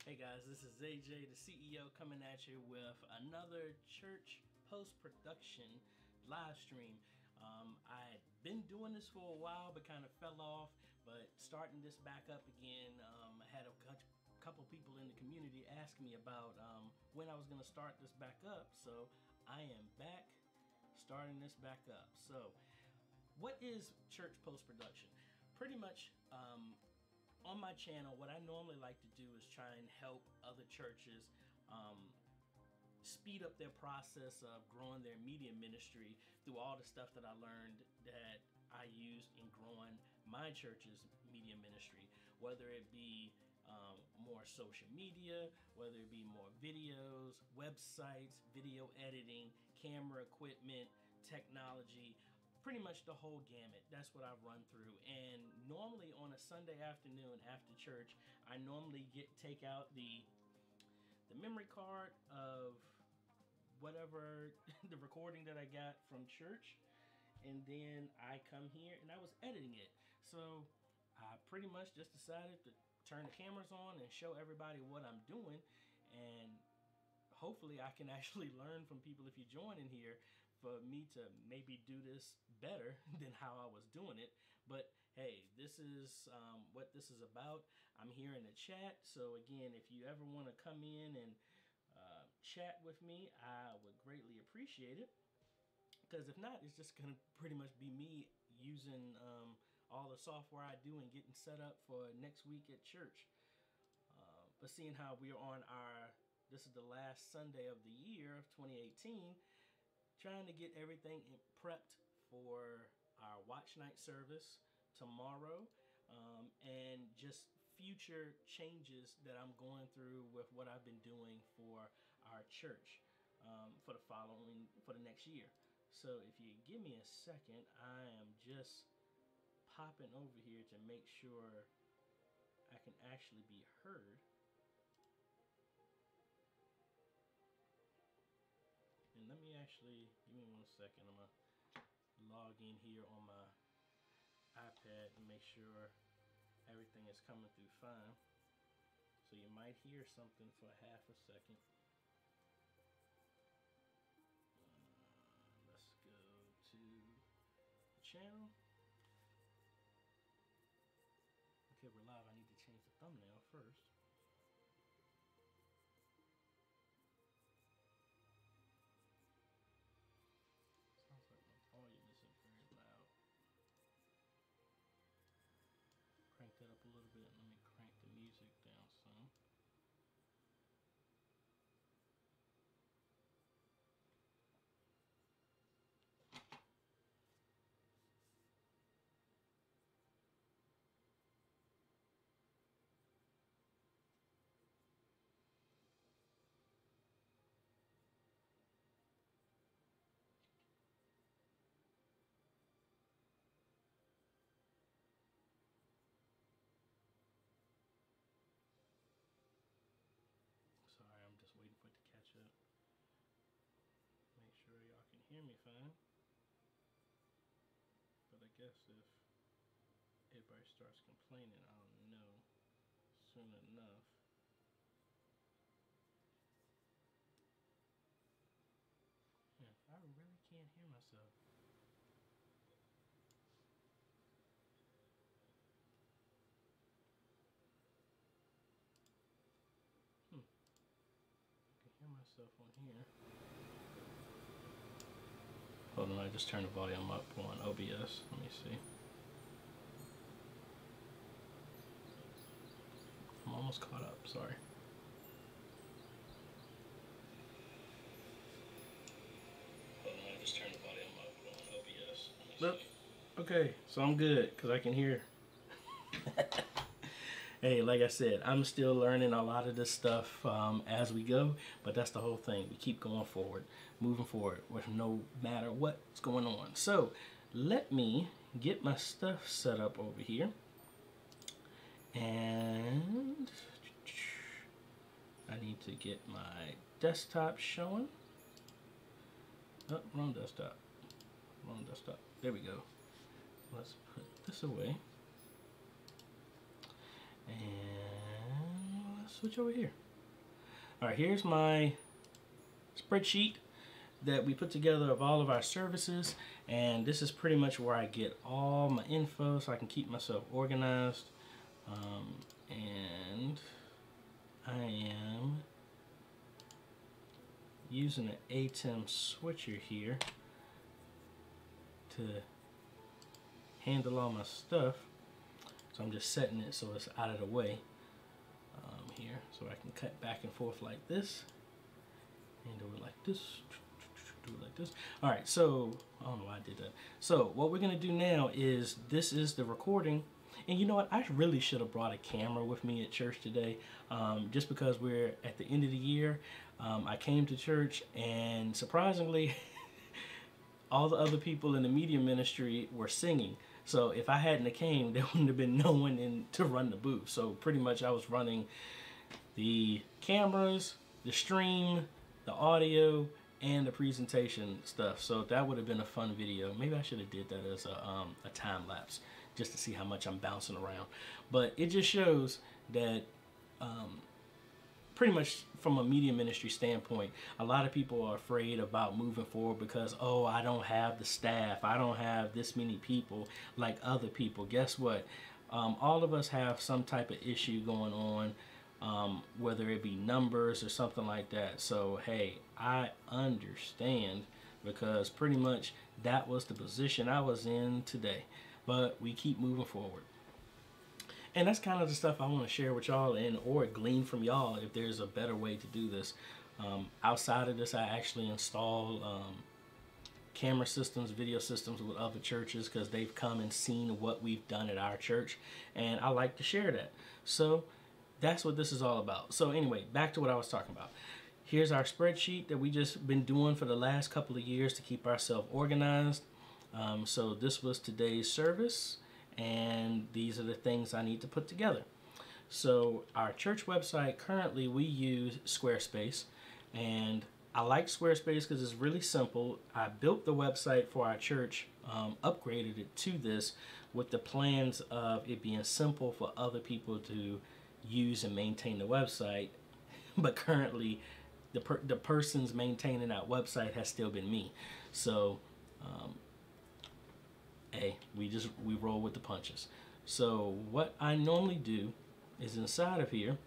Hey guys, this is AJ, the CEO, coming at you with another church post-production live stream. I've been doing this for a while, but kind of fell off. But starting this back up again, I had a couple people in the community ask me about when I was going to start this back up. So I am back, starting this back up. So what is church post-production? Pretty much, on my channel, what I normally like to do is try and help other churches speed up their process of growing their media ministry through all the stuff that I learned that I used in growing my church's media ministry, whether it be more social media, whether it be more videos, websites, video editing, camera equipment, technology, pretty much the whole gamut. That's what I run through. And normally on a Sunday afternoon after church, I normally take out the memory card of whatever the recording that I got from church, and then I come here and I was editing it. So I pretty much just decided to turn the cameras on and show everybody what I'm doing, and hopefully I can actually learn from people if you join in here for me to maybe do this better than how I was doing it. But hey, this is what this is about. I'm here in the chat, so again, if you ever want to come in and chat with me, I would greatly appreciate it, because if not, it's just gonna pretty much be me using all the software I do and getting set up for next week at church. But seeing how we're on this is the last Sunday of the year of 2018, trying to get everything prepped for our watch night service tomorrow, and just future changes that I'm going through with what I've been doing for our church for the next year. So if you give me a second, I am just popping over here to make sure I can actually be heard. And let me actually, give me 1 second, I'm gonna log in here on my iPad and make sure everything is coming through fine. So you might hear something for half a second. Let's go to the channel. Okay, we're live. I need to change the thumbnail first. Sounds like my volume isn't very loud. Crank that up a little bit, and let me crank the music down some. Sorry, I'm just waiting for it to catch up. Make sure y'all can hear me fine. But I guess if everybody starts complaining, I'll know soon enough. Yeah, I really can't hear myself. Hear myself on here. Hold on, I just turned the volume up on OBS. Let me see. I'm almost caught up, sorry. Hold on, I just turned the volume up on OBS. Let me see. Okay, so I'm good because I can hear. Hey, like I said, I'm still learning a lot of this stuff as we go, but that's the whole thing. We keep going forward, moving forward with no matter what's going on. So let me get my stuff set up over here. And I need to get my desktop showing. Oh, wrong desktop. Wrong desktop. There we go. Let's put this away. And let's switch over here. All right, here's my spreadsheet that we put together of all of our services, and this is pretty much where I get all my info so I can keep myself organized. And I am using an ATEM switcher here to handle all my stuff. So I'm just setting it so it's out of the way here, so I can cut back and forth like this, and do it like this, do it like this. All right, so I don't know why I did that. So what we're gonna do now is, this is the recording. And you know what? I really should have brought a camera with me at church today, just because we're at the end of the year. I came to church, and surprisingly, all the other people in the media ministry were singing. So if I hadn't have came, there wouldn't have been no one in to run the booth. So pretty much I was running the cameras, the stream, the audio, and the presentation stuff. So that would have been a fun video. Maybe I should have did that as a time lapse, just to see how much I'm bouncing around. But it just shows that pretty much from a media ministry standpoint, a lot of people are afraid about moving forward because, oh, I don't have the staff, I don't have this many people like other people. Guess what? All of us have some type of issue going on, whether it be numbers or something like that. So hey, I understand, because pretty much that was the position I was in today. But we keep moving forward. And that's kind of the stuff I want to share with y'all, and or glean from y'all if there's a better way to do this. Outside of this, I actually install camera systems, video systems with other churches, because they've come and seen what we've done at our church, and I like to share that. So that's what this is all about. So anyway, back to what I was talking about. Here's our spreadsheet that we just been doing for the last couple of years to keep ourselves organized. So this was today's service, and these are the things I need to put together. So our church website, currently we use Squarespace, and I like Squarespace because it's really simple. I built the website for our church, upgraded it to this with the plans of it being simple for other people to use and maintain the website. But currently the person's maintaining that website has still been me. So hey, we roll with the punches. So what I normally do is, inside of here,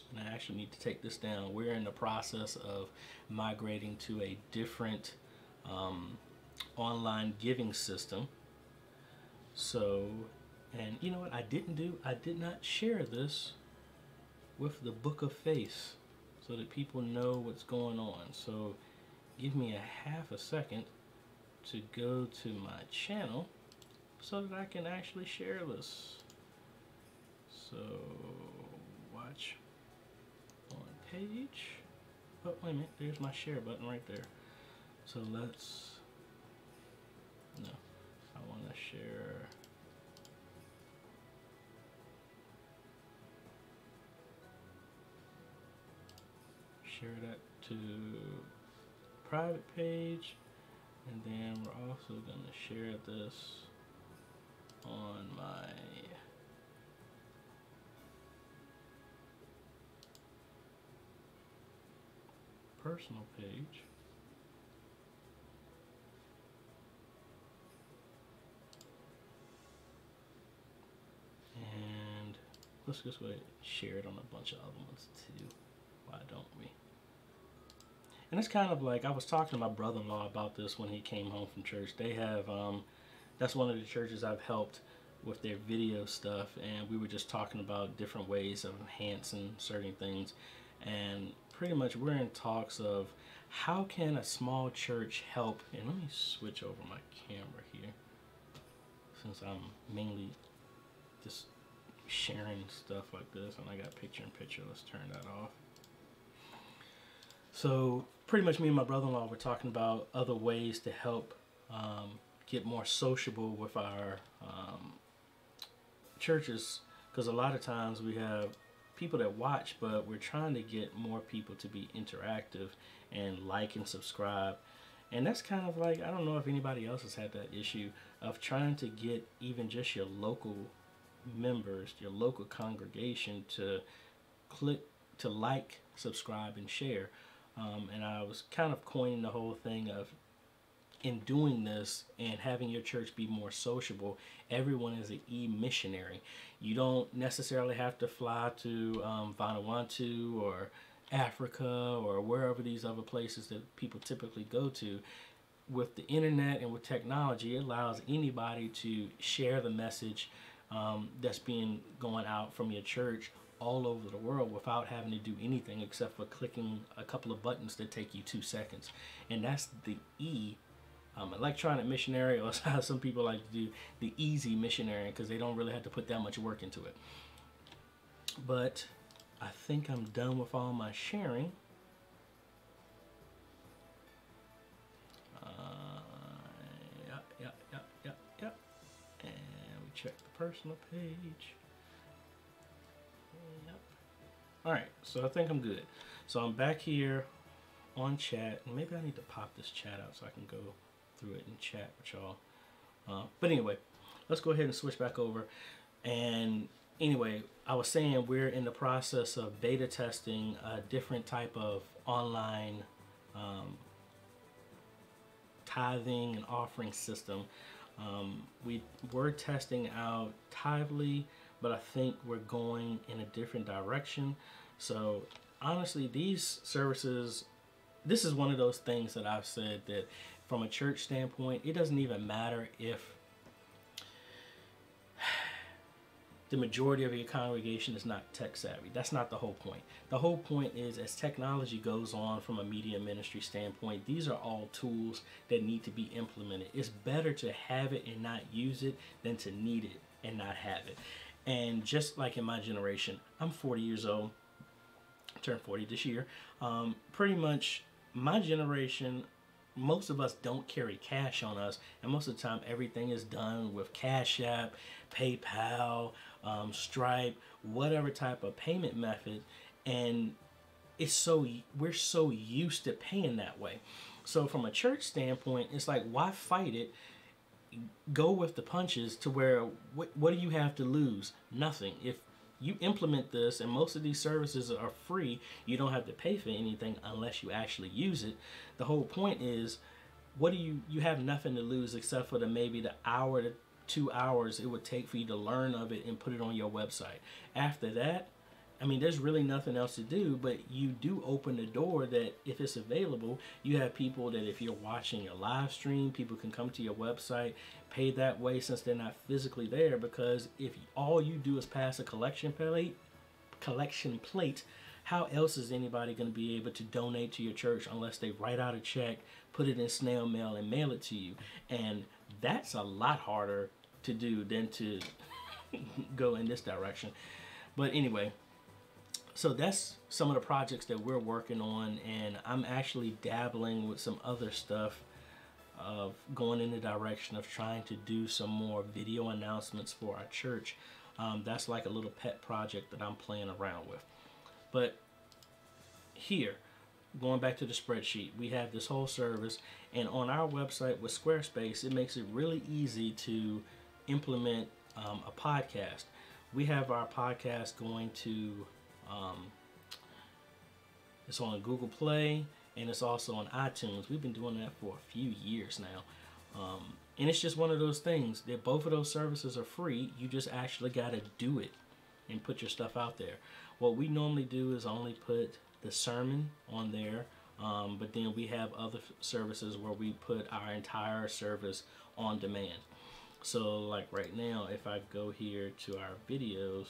and I actually need to take this down, we're in the process of migrating to a different online giving system. So, and you know what I didn't do? I did not share this with the Book of Face so that people know what's going on. So give me a half a second to go to my channel so that I can actually share this. So watch on page. Oh, wait a minute, there's my share button right there. So let's, no, I want to share. Share that to private page. And then we're also going to share this on my personal page. And let's just go ahead and share it on a bunch of other ones too. Why don't we? And it's kind of like, I was talking to my brother-in-law about this when he came home from church. They have, that's one of the churches I've helped with their video stuff, and we were just talking about different ways of enhancing certain things. And pretty much we're in talks of how can a small church help. And let me switch over my camera here, since I'm mainly just sharing stuff like this, and I got picture-in-picture. Let's turn that off. So pretty much me and my brother-in-law were talking about other ways to help get more sociable with our churches, because a lot of times we have people that watch, but we're trying to get more people to be interactive and like and subscribe. And that's kind of like, I don't know if anybody else has had that issue of trying to get even just your local members, your local congregation, to click to like, subscribe, and share. And I was kind of coining the whole thing of, in doing this and having your church be more sociable, everyone is an e-missionary. You don't necessarily have to fly to Vanuatu or Africa or wherever these other places that people typically go to. With the internet and with technology, it allows anybody to share the message that's being going out from your church all over the world without having to do anything except for clicking a couple of buttons that take you 2 seconds. And that's the electronic missionary, or how some people like to do the easy missionary, because they don't really have to put that much work into it. But I think I'm done with all my sharing. Yep. And we check the personal page. Yep. Alright, so I think I'm good. So I'm back here on chat, and maybe I need to pop this chat out so I can go through it and chat with y'all. But anyway, let's go ahead and switch back over. And anyway, I was saying we're in the process of beta testing a different type of online tithing and offering system. We were testing out Tithely, but I think we're going in a different direction. So honestly, these services, this is one of those things that I've said that from a church standpoint, it doesn't even matter if the majority of your congregation is not tech savvy. That's not the whole point. The whole point is, as technology goes on from a media ministry standpoint, these are all tools that need to be implemented. It's better to have it and not use it than to need it and not have it. And just like in my generation, I'm 40 years old, turned 40 this year. Pretty much my generation, most of us don't carry cash on us, and most of the time everything is done with Cash App, PayPal, Stripe, whatever type of payment method, and we're so used to paying that way. So from a church standpoint, it's like, why fight it? Go with the punches, to where what do you have to lose? Nothing. If you implement this, and most of these services are free, you don't have to pay for anything unless you actually use it. The whole point is, what do you have nothing to lose except for maybe the hour to 2 hours it would take for you to learn of it and put it on your website. After that, I mean, there's really nothing else to do, but you do open the door that if it's available, you have people that if you're watching your live stream, people can come to your website, pay that way since they're not physically there, because if all you do is pass a collection plate, how else is anybody going to be able to donate to your church unless they write out a check, put it in snail mail, and mail it to you? And that's a lot harder to do than to go in this direction. But anyway, so that's some of the projects that we're working on, and I'm actually dabbling with some other stuff of going in the direction of trying to do some more video announcements for our church. That's like a little pet project that I'm playing around with. But here, going back to the spreadsheet, we have this whole service, and on our website with Squarespace, it makes it really easy to implement a podcast. We have our podcast going to it's on Google Play, and it's also on iTunes. We've been doing that for a few years now. And it's just one of those things that both of those services are free. You just actually got to do it and put your stuff out there. What we normally do is only put the sermon on there, but then we have other services where we put our entire service on demand. So like right now, if I go here to our videos,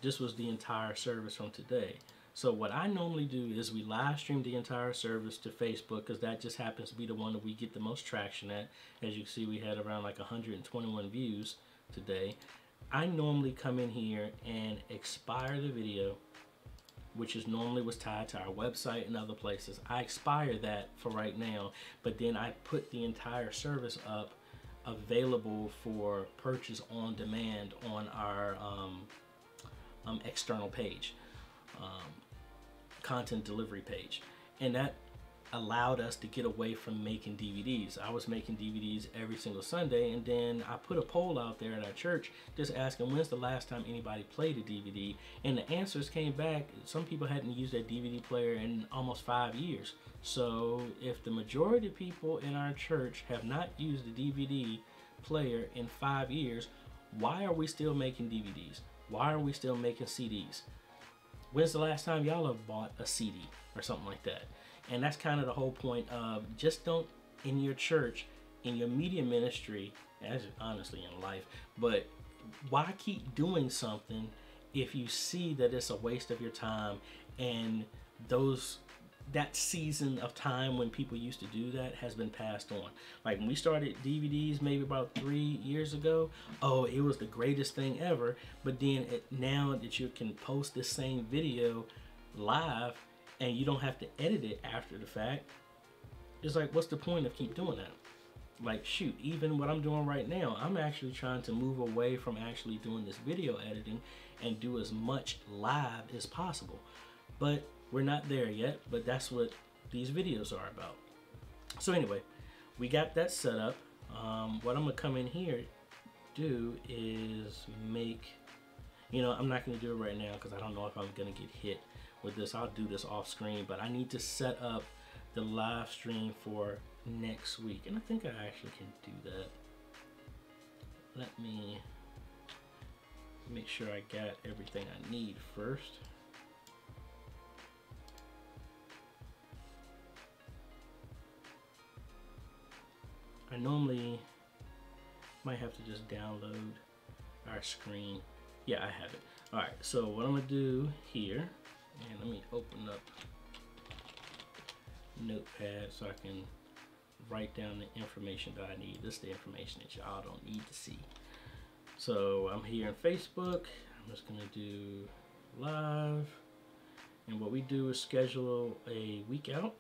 this was the entire service from today. So what I normally do is we live stream the entire service to Facebook, because that just happens to be the one that we get the most traction at. As you can see, we had around like 121 views today. I normally come in here and expire the video, which is normally was tied to our website and other places. I expire that for right now, but then I put the entire service up available for purchase on demand on our external page, content delivery page. And that allowed us to get away from making DVDs. I was making DVDs every single Sunday, and then I put a poll out there at our church just asking when's the last time anybody played a DVD, and the answers came back. Some people hadn't used a DVD player in almost 5 years. So if the majority of people in our church have not used a DVD player in 5 years, why are we still making DVDs? Why are we still making CDs? When's the last time y'all have bought a CD or something like that? And that's kind of the whole point of just don't, in your church, in your media ministry, as honestly in life, but why keep doing something if you see that it's a waste of your time, and that season of time when people used to do that has been passed on. Like when we started DVDs maybe about 3 years ago, oh, it was the greatest thing ever. But then now that you can post the same video live and you don't have to edit it after the fact, it's like, what's the point of keep doing that? Like, shoot, even what I'm doing right now, I'm actually trying to move away from actually doing this video editing and do as much live as possible. But we're not there yet, but that's what these videos are about. So anyway, we got that set up. What I'm gonna come in here do is make, I'm not gonna do it right now because I don't know if I'm gonna get hit with this. I'll do this off screen, but I need to set up the live stream for next week, and I think I actually can do that. Let me make sure I got everything I need first. I normally might have to just download our screen. Yeah, I have it. All right, so what I'm gonna do here, and let me open up Notepad so I can write down the information that I need. This is the information that y'all don't need to see. So I'm here in Facebook. I'm just gonna do live, and what we do is schedule a week out.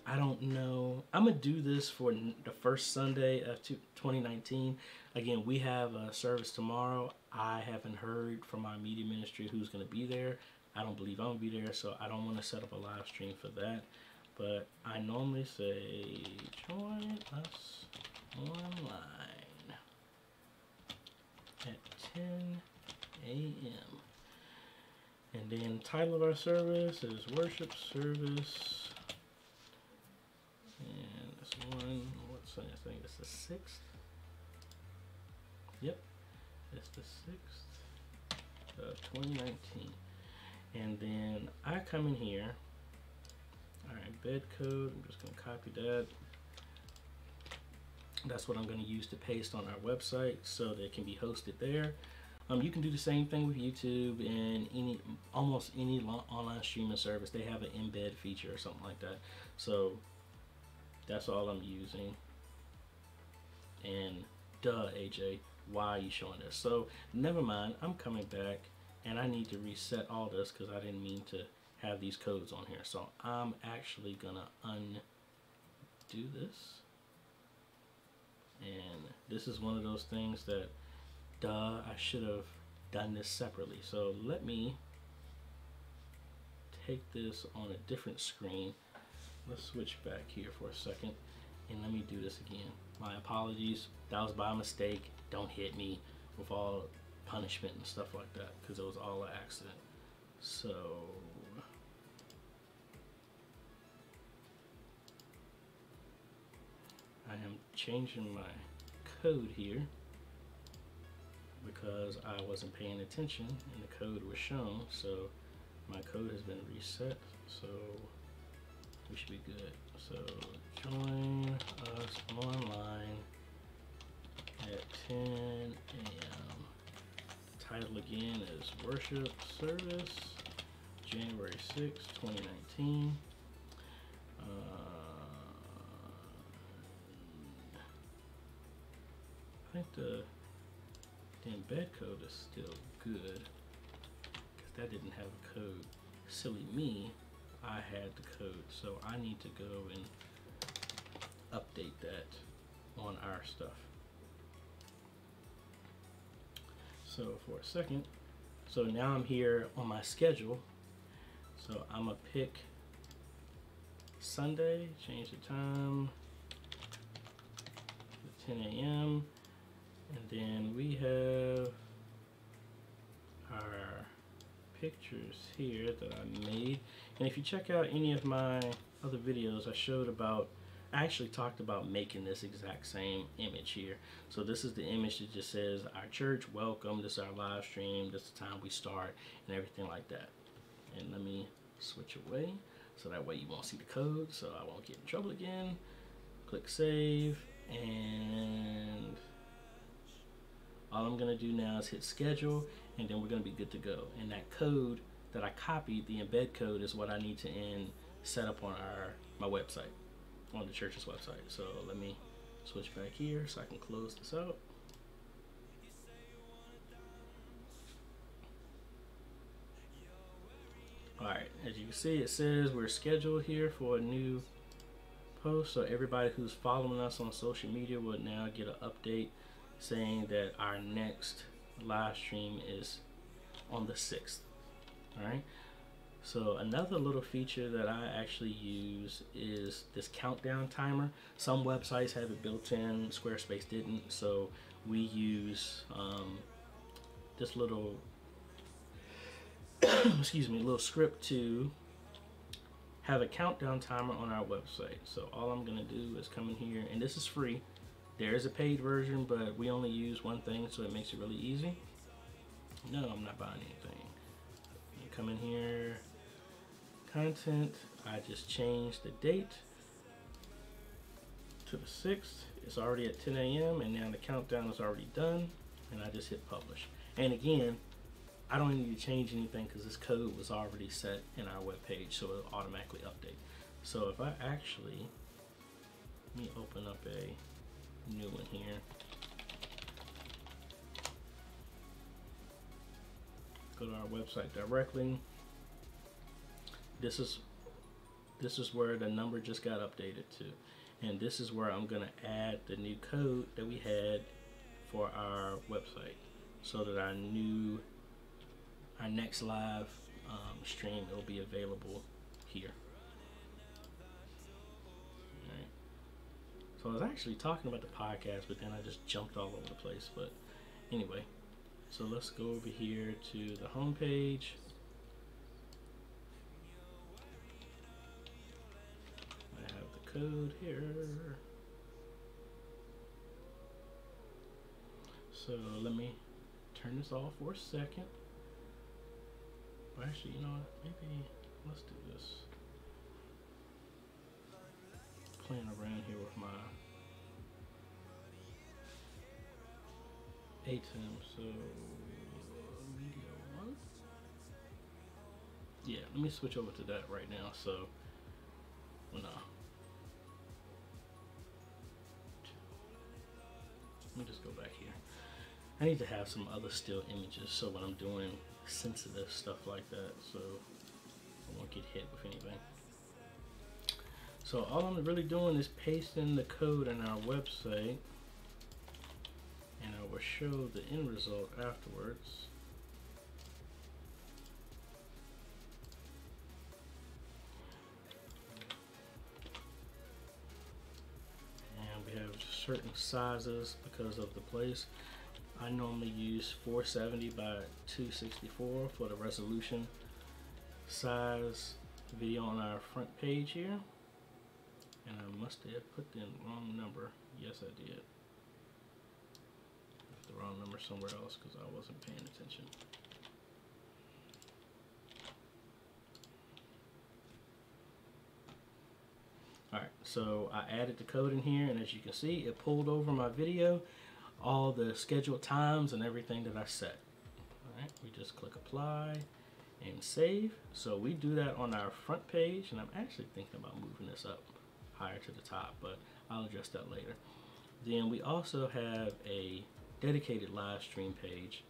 I don't know. I'm gonna do this for the first Sunday of 2019. Again, we have a service tomorrow. I haven't heard from our media ministry who's gonna be there. I don't believe I'm gonna be there, so I don't want to set up a live stream for that. But I normally say join us online at 10 a.m. And then title of our service is worship service. And this one, I think it's the 6th. Yep, it's the 6th of 2019. And then I come in here. All right, bed code. I'm just gonna copy that. That's what I'm gonna use to paste on our website so that it can be hosted there. You can do the same thing with YouTube and almost any online streaming service. They have an embed feature or something like that. So that's all I'm using. And duh, AJ, why are you showing this? So never mind, I'm coming back and I need to reset all this because I didn't mean to have these codes on here. So I'm actually gonna undo this. And this is one of those things that, duh, I should have done this separately. So let me take this on a different screen. Let's switch back here for a second and let me do this again. My apologies, that was by mistake. Don't hit me with all punishment and stuff like that because it was all an accident. So I am changing my code here because I wasn't paying attention and the code was shown. So my code has been reset, so we should be good. So join us online at 10 a.m. Title again is Worship Service, January 6, 2019. I think the embed code is still good because that didn't have a code. Silly me, I had the code, so I need to go and update that on our stuff. So for a second, so now I'm here on my schedule, so I'm gonna pick Sunday. Change the time to 10 a.m. And then we have our pictures here that I made. And if you check out any of my other videos, I actually talked about making this exact same image here. So this is the image that just says our church, welcome, this is our live stream, this is the time we start, and everything like that. And let me switch away so that way you won't see the code, so I won't get in trouble again. Click save, and all I'm gonna do now is hit schedule, and then we're gonna be good to go. And that code that I copied, the embed code, is what I need to set up on my website, on the church's website. So let me switch back here so I can close this out. Alright, as you can see, it says we're scheduled here for a new post. So everybody who's following us on social media will now get an update saying that our next live stream is on the 6th. Alright, so another little feature that I actually use is this countdown timer. Some websites have it built in, Squarespace didn't, so we use this little excuse me, little script to have a countdown timer on our website. So all I'm gonna do is come in here, and this is free. There is a paid version, but we only use one thing, so it makes it really easy. No, I'm not buying anything. You come in here, content, I just changed the date to the 6th. It's already at 10 a.m. and now the countdown is already done, and I just hit publish. And again, I don't need to change anything because this code was already set in our web page, so it'll automatically update. So if I actually, let me open up a new one here. Go to our website directly. This is where the number just got updated to, and this is where I'm gonna add the new code that we had for our website, so that our next live stream, it will be available here. Alright. So I was actually talking about the podcast, but then I just jumped all over the place. But anyway, so let's go over here to the home page. I have the code here. So let me turn this off for a second. Actually, you know what? Maybe let's do this. Playing around here with my ATEM. So media 1. Yeah, let me switch over to that right now. So, well, no. Let me just go back here. I need to have some other still images, so when I'm doing sensitive stuff like that, so I won't get hit with anything. So all I'm really doing is pasting the code in our website, and I will show the end result afterwards. And we have certain sizes because of the place. I normally use 470 by 264 for the resolution size video on our front page here. And I must have put the wrong number. Yes, I did. Put the wrong number somewhere else because I wasn't paying attention. Alright, so I added the code in here, and as you can see, it pulled over my video all the scheduled times and everything that I set. Alright, we just click apply and save. So we do that on our front page, and I'm actually thinking about moving this up higher to the top, but I'll address that later. Then we also have a dedicated live stream page,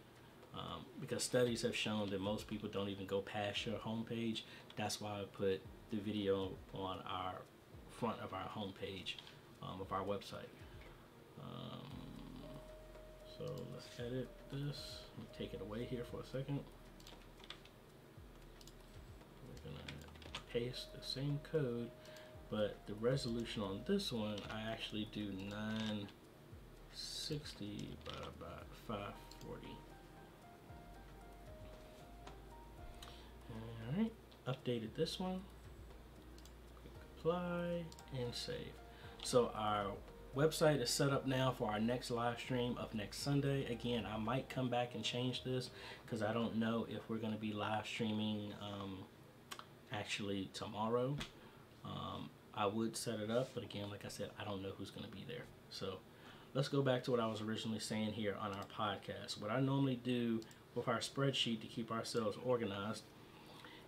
because studies have shown that most people don't even go past your home page. That's why I put the video on our front of our home page of our website. So let's edit this. Let me take it away here for a second. We're gonna paste the same code but the resolution on this one, I actually do 960 by 540. Alright, updated this one. Click apply and save. So our website is set up now for our next live stream of next Sunday. Again, I might come back and change this because I don't know if we're going to be live streaming actually tomorrow. I would set it up, but again, like I said, I don't know who's going to be there. So let's go back to what I was originally saying here on our podcast. What I normally do with our spreadsheet to keep ourselves organized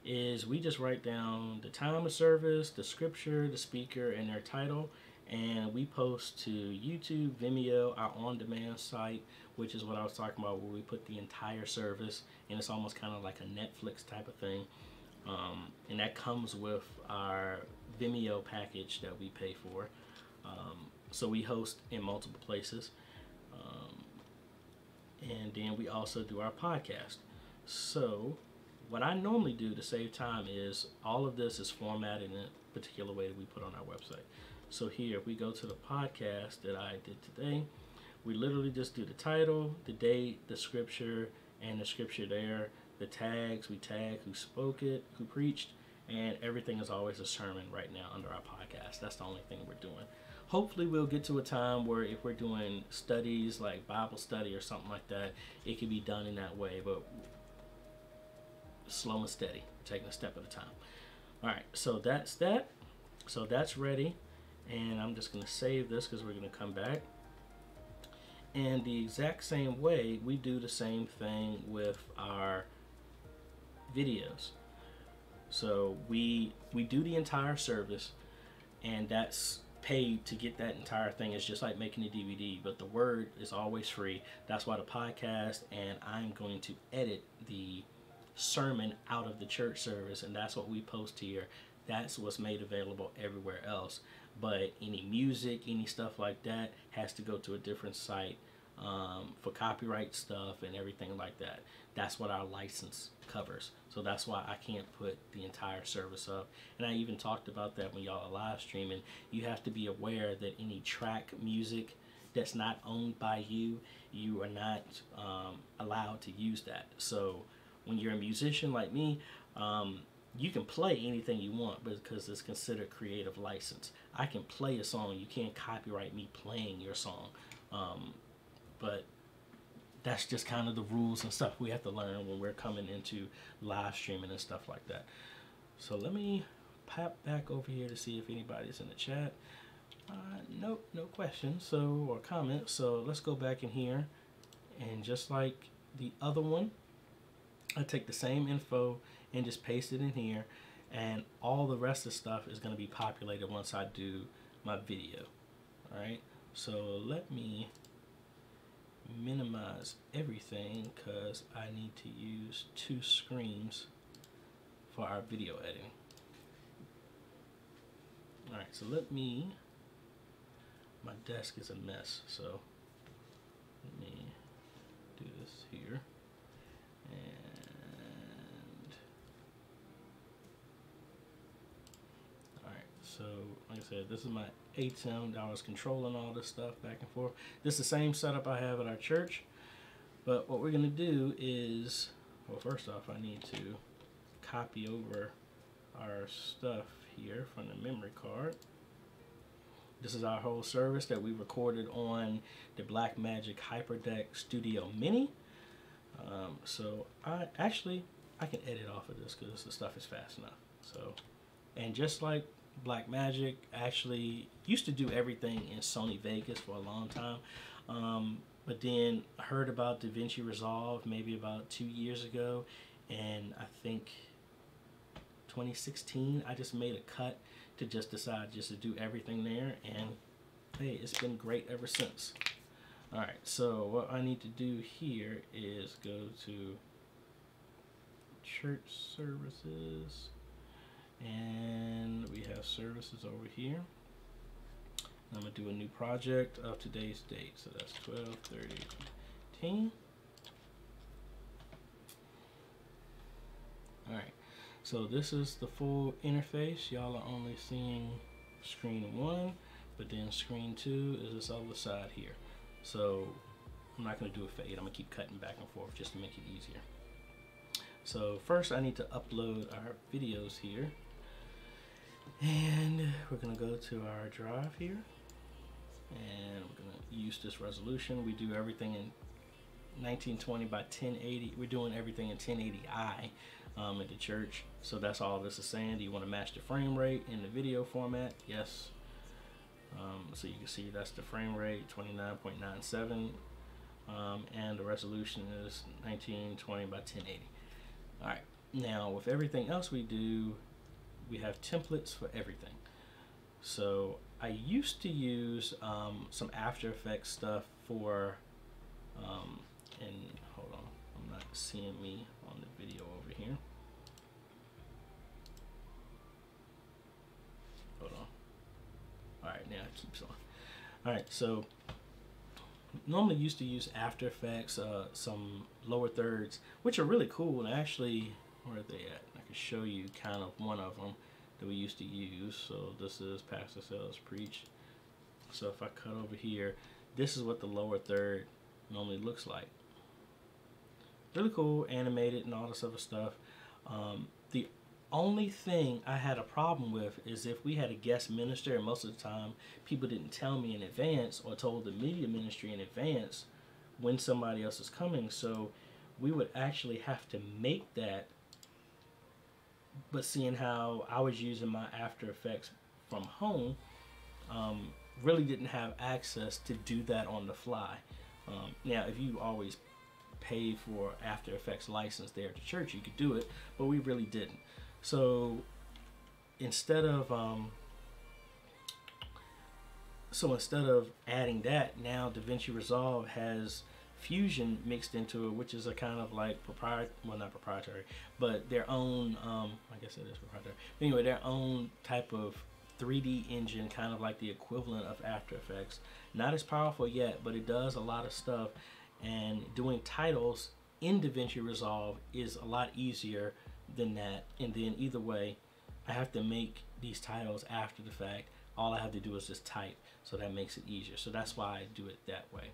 is we just write down the time of service, the scripture, the speaker, and their title, and we post to YouTube, Vimeo, our on-demand site, which is what I was talking about, where we put the entire service, and it's almost kind of like a Netflix type of thing. And that comes with our Vimeo package that we pay for. So we host in multiple places. And then we also do our podcast. So what I normally do to save time is all of this is formatted in a particular way that we put on our website. So here, if we go to the podcast that I did today, we literally just do the title, the date, the scripture, and the scripture there. The tags, we tag who spoke it, who preached, and everything is always a sermon right now under our podcast. That's the only thing we're doing. Hopefully we'll get to a time where if we're doing studies like Bible study or something like that, it can be done in that way, but slow and steady, taking a step at a time. All right, so that's that. So that's ready, and I'm just going to save this because we're going to come back. And the exact same way, we do the same thing with our videos. So we do the entire service, and that's paid to get that entire thing. It's just like making a DVD, but the word is always free. That's why the podcast, and I'm going to edit the sermon out of the church service, and that's what we post here. That's what's made available everywhere else. But any music, any stuff like that has to go to a different site for copyright stuff and everything like that. That's what our license covers. So that's why I can't put the entire service up. And I even talked about that when y'all are live streaming. You have to be aware that any track music that's not owned by you, you are not allowed to use that. So when you're a musician like me, you can play anything you want because it's considered creative license. I can play a song. You can't copyright me playing your song. But that's just kind of the rules and stuff we have to learn when we're coming into live streaming and stuff like that. So let me pop back over here to see if anybody's in the chat. Nope, no questions or comments. So let's go back in here, and just like the other one, I take the same info and just paste it in here, and all the rest of the stuff is going to be populated once I do my video. All right, so let me minimize everything because I need to use 2 screens for our video editing. All right, so my desk is a mess, so let me do this here. And all right, so like I said, this is my $8 I was controlling all this stuff back and forth. This is the same setup I have at our church, but what we're going to do is, well, first off, I need to copy over our stuff here from the memory card. This is our whole service that we recorded on the Blackmagic HyperDeck Studio Mini. So I can edit off of this because the stuff is fast enough. So, and just like Blackmagic, actually used to do everything in Sony Vegas for a long time, but then I heard about DaVinci Resolve maybe about 2 years ago, and I think 2016 I just made a cut to just decide just to do everything there, and hey, it's been great ever since. All right, so what I need to do here is go to church services, and we have services over here. I'm gonna do a new project of today's date, so that's 12/30/18. All right, so this is the full interface. Y'all are only seeing screen 1, but then screen 2 is this other side here. So I'm not going to do a fade. I'm going to keep cutting back and forth just to make it easier. So first I need to upload our videos here. And we're going to go to our drive here. And we're going to use this resolution. We do everything in 1920 by 1080. We're doing everything in 1080i at the church. So that's all this is saying. Do you want to match the frame rate in the video format? Yes. So you can see that's the frame rate, 29.97. And the resolution is 1920 by 1080. All right. Now with everything else we do, we have templates for everything. So I used to use some After Effects stuff for, and hold on, I'm not seeing me on the video over here. Hold on. All right, now it keeps on. All right, so normally used to use After Effects, some lower thirds, which are really cool. And actually, where are they at? I can show you kind of one of them that we used to use. So this is Pastor Sales Preach. So if I cut over here, this is what the lower third normally looks like. Really cool, animated and all this other stuff. The only thing I had a problem with is if we had a guest minister, and most of the time people didn't tell me in advance or told the media ministry in advance when somebody else is coming. So we would actually have to make that. But seeing how I was using my After Effects from home, really didn't have access to do that on the fly. Now, if you always pay for After Effects license there at the church, you could do it, but we really didn't. So instead of adding that, now DaVinci Resolve has Fusion mixed into it, which is a kind of like not proprietary, but their own, I guess it is proprietary. But anyway, their own type of 3D engine, kind of like the equivalent of After Effects. Not as powerful yet, but it does a lot of stuff. And doing titles in DaVinci Resolve is a lot easier than that. And then either way, I have to make these titles after the fact. All I have to do is just type, so that makes it easier. So that's why I do it that way.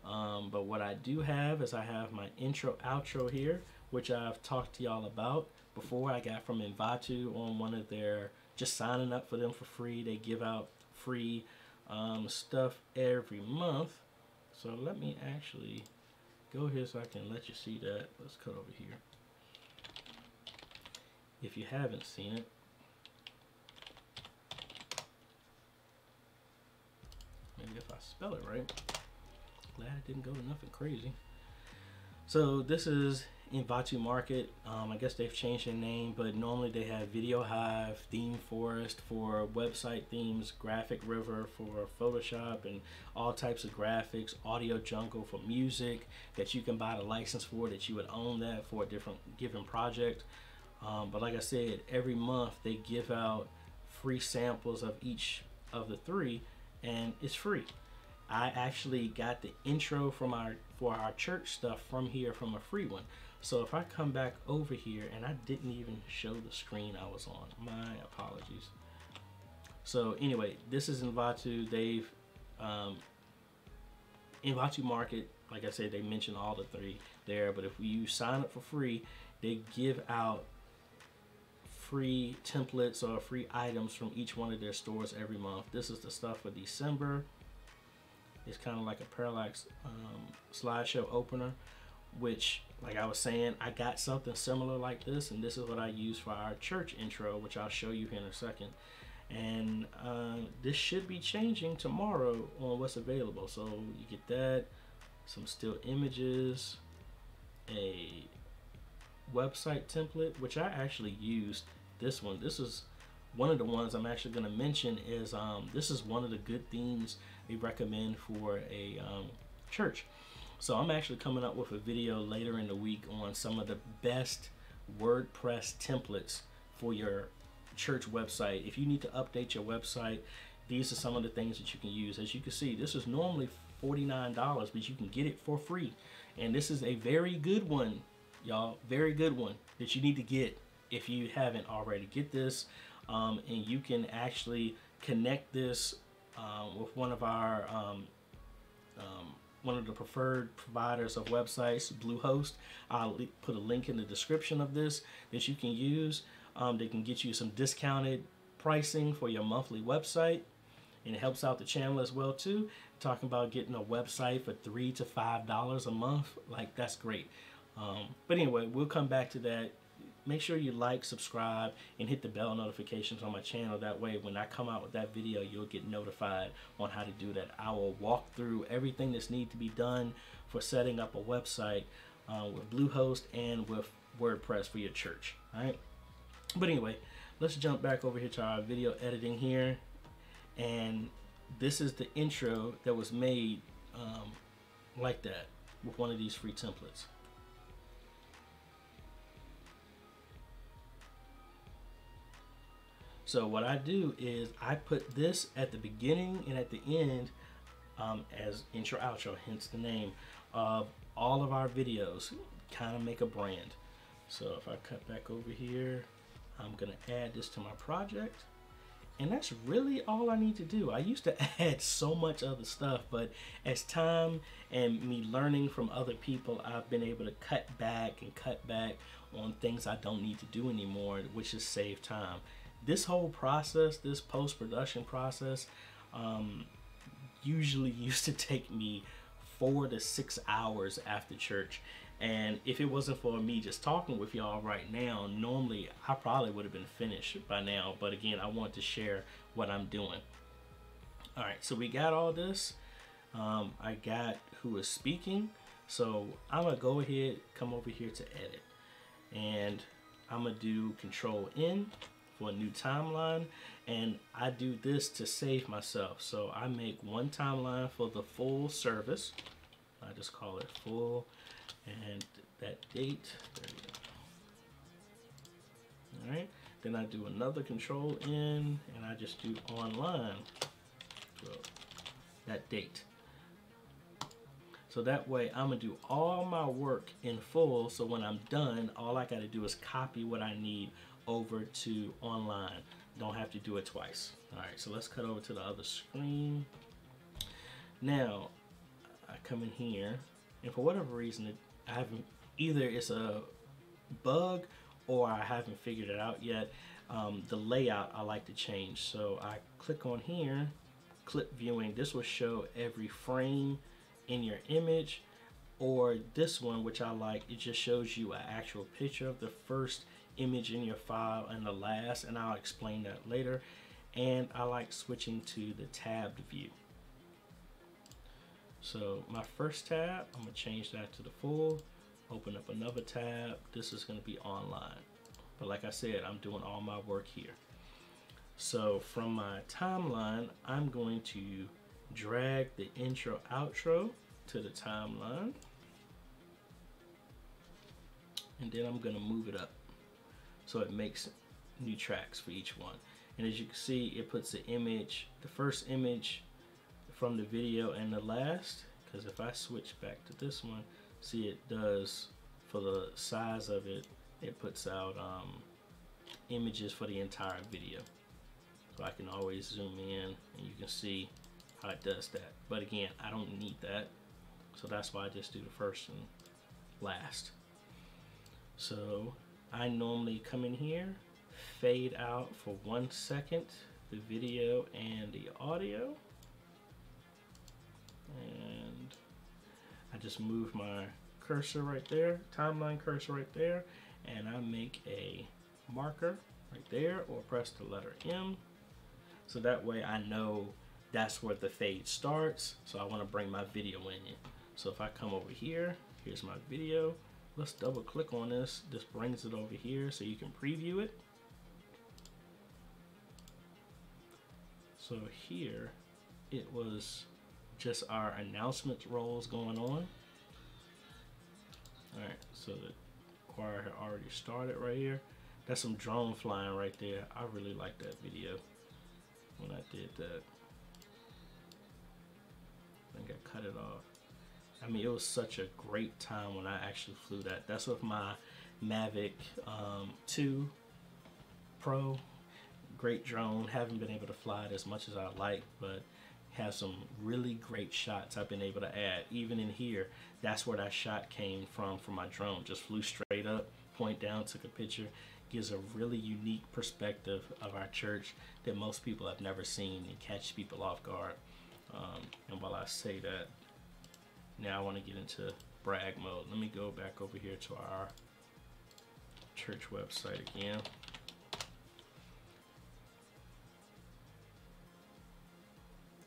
But what I do have is I have my intro outro here, which I've talked to y'all about before. I got from Invatu on one of their, just signing up for them for free. They give out free stuff every month. So let me actually go here so I can let you see that. Let's cut over here. If you haven't seen it, maybe if I spell it right. Glad it didn't go to nothing crazy. So this is Invatu Market. I guess they've changed their name, but normally they have Video Hive, Theme Forest for website themes, Graphic River for Photoshop and all types of graphics, Audio Jungle for music that you can buy the license for, that you would own that for a different given project. But like I said, every month they give out free samples of each of the three, and it's free. I actually got the intro for our church stuff from here, from a free one. So if I come back over here, and I didn't even show the screen I was on, my apologies. So anyway, this is Invatu. They've Invatu Market, like I said, they mentioned all the three there, but if you sign up for free, they give out free templates or free items from each one of their stores every month. This is the stuff for December. It's kind of like a parallax slideshow opener, which, like I was saying, I got something similar like this, and this is what I use for our church intro, which I'll show you here in a second. And this should be changing tomorrow on what's available. So you get that, some still images, a website template, which I actually used this one. This is one of the ones I'm actually going to mention. Is this is one of the good themes they recommend for a church. So I'm actually coming up with a video later in the week on some of the best WordPress templates for your church website. If you need to update your website, these are some of the things that you can use. As you can see, this is normally $49, but you can get it for free. And this is a very good one, y'all. Very good one that you need to get if you haven't already. Get this. and you can actually connect this with one of our one of the preferred providers of websites, Bluehost. I'll put a link in the description of this that you can use. They can get you some discounted pricing for your monthly website, and it helps out the channel as well too. Talking about getting a website for $3 to $5 a month, like that's great. But anyway, we'll come back to that. Make sure you like, subscribe, and hit the bell notifications on my channel. That way, when I come out with that video, you'll get notified on how to do that. I will walk through everything that's need to be done for setting up a website with Bluehost and with WordPress for your church. All right. But anyway, let's jump back over here to our video editing here. And this is the intro that was made like that with one of these free templates. So what I do is I put this at the beginning and at the end as intro outro, hence the name of all of our videos. Kind of make a brand. So if I cut back over here, I'm gonna add this to my project, and that's really all I need to do. I used to add so much other stuff, but as time and me learning from other people, I've been able to cut back on things I don't need to do anymore, which is save time. This whole process, this post-production process, usually used to take me 4 to 6 hours after church. And if it wasn't for me just talking with y'all right now, normally I probably would have been finished by now. But again, I want to share what I'm doing. All right, so we got all this. I got who is speaking. So I'm gonna go ahead, come over here to edit. And I'm gonna do Control-N for a new timeline, and I do this to save myself. So I make one timeline for the full service. I just call it full, and that date, there you go. All right, then I do another Control-N, and I just do online, well, that date. So that way I'm gonna do all my work in full, so when I'm done, all I gotta do is copy what I need over to online. Don't have to do it twice. All right, so let's cut over to the other screen. Now I come in here, and for whatever reason I haven't, either it's a bug or I haven't figured it out yet, the layout I like to change. So I click on here, clip viewing. This will show every frame in your image, or this one, which I like, it just shows you an actual picture of the first image in your file and the last, and I'll explain that later. And I like switching to the tabbed view. So my first tab, I'm gonna change that to the full, open up another tab. This is gonna be online. But like I said, I'm doing all my work here. So from my timeline, I'm going to drag the intro outro to the timeline. And then I'm gonna move it up, so it makes new tracks for each one. And as you can see, it puts the image, the first image from the video and the last, because if I switch back to this one, see it does, for the size of it, it puts out images for the entire video. So I can always zoom in and you can see how it does that. But again, I don't need that. So that's why I just do the first and last. So I normally come in here, fade out for 1 second, the video and the audio. And I just move my cursor right there, timeline cursor right there, and I make a marker right there, or press the letter M. So that way I know that's where the fade starts. So I want to bring my video in. So if I come over here, here's my video. Let's double click on this. This brings it over here so you can preview it. So here it was just our announcement rolls going on. All right, so the choir had already started right here. That's some drone flying right there. I really like that video when I did that. I think I cut it off. I mean, it was such a great time when I actually flew that. That's with my Mavic 2 Pro. great drone. Haven't been able to fly it as much as I like, but have some really great shots I've been able to add. Even in here, that's where that shot came from my drone. Just flew straight up, point down, took a picture. Gives a really unique perspective of our church that most people have never seen and catch people off guard. And while I say that, now I want to get into brag mode. Let me go back over here to our church website again.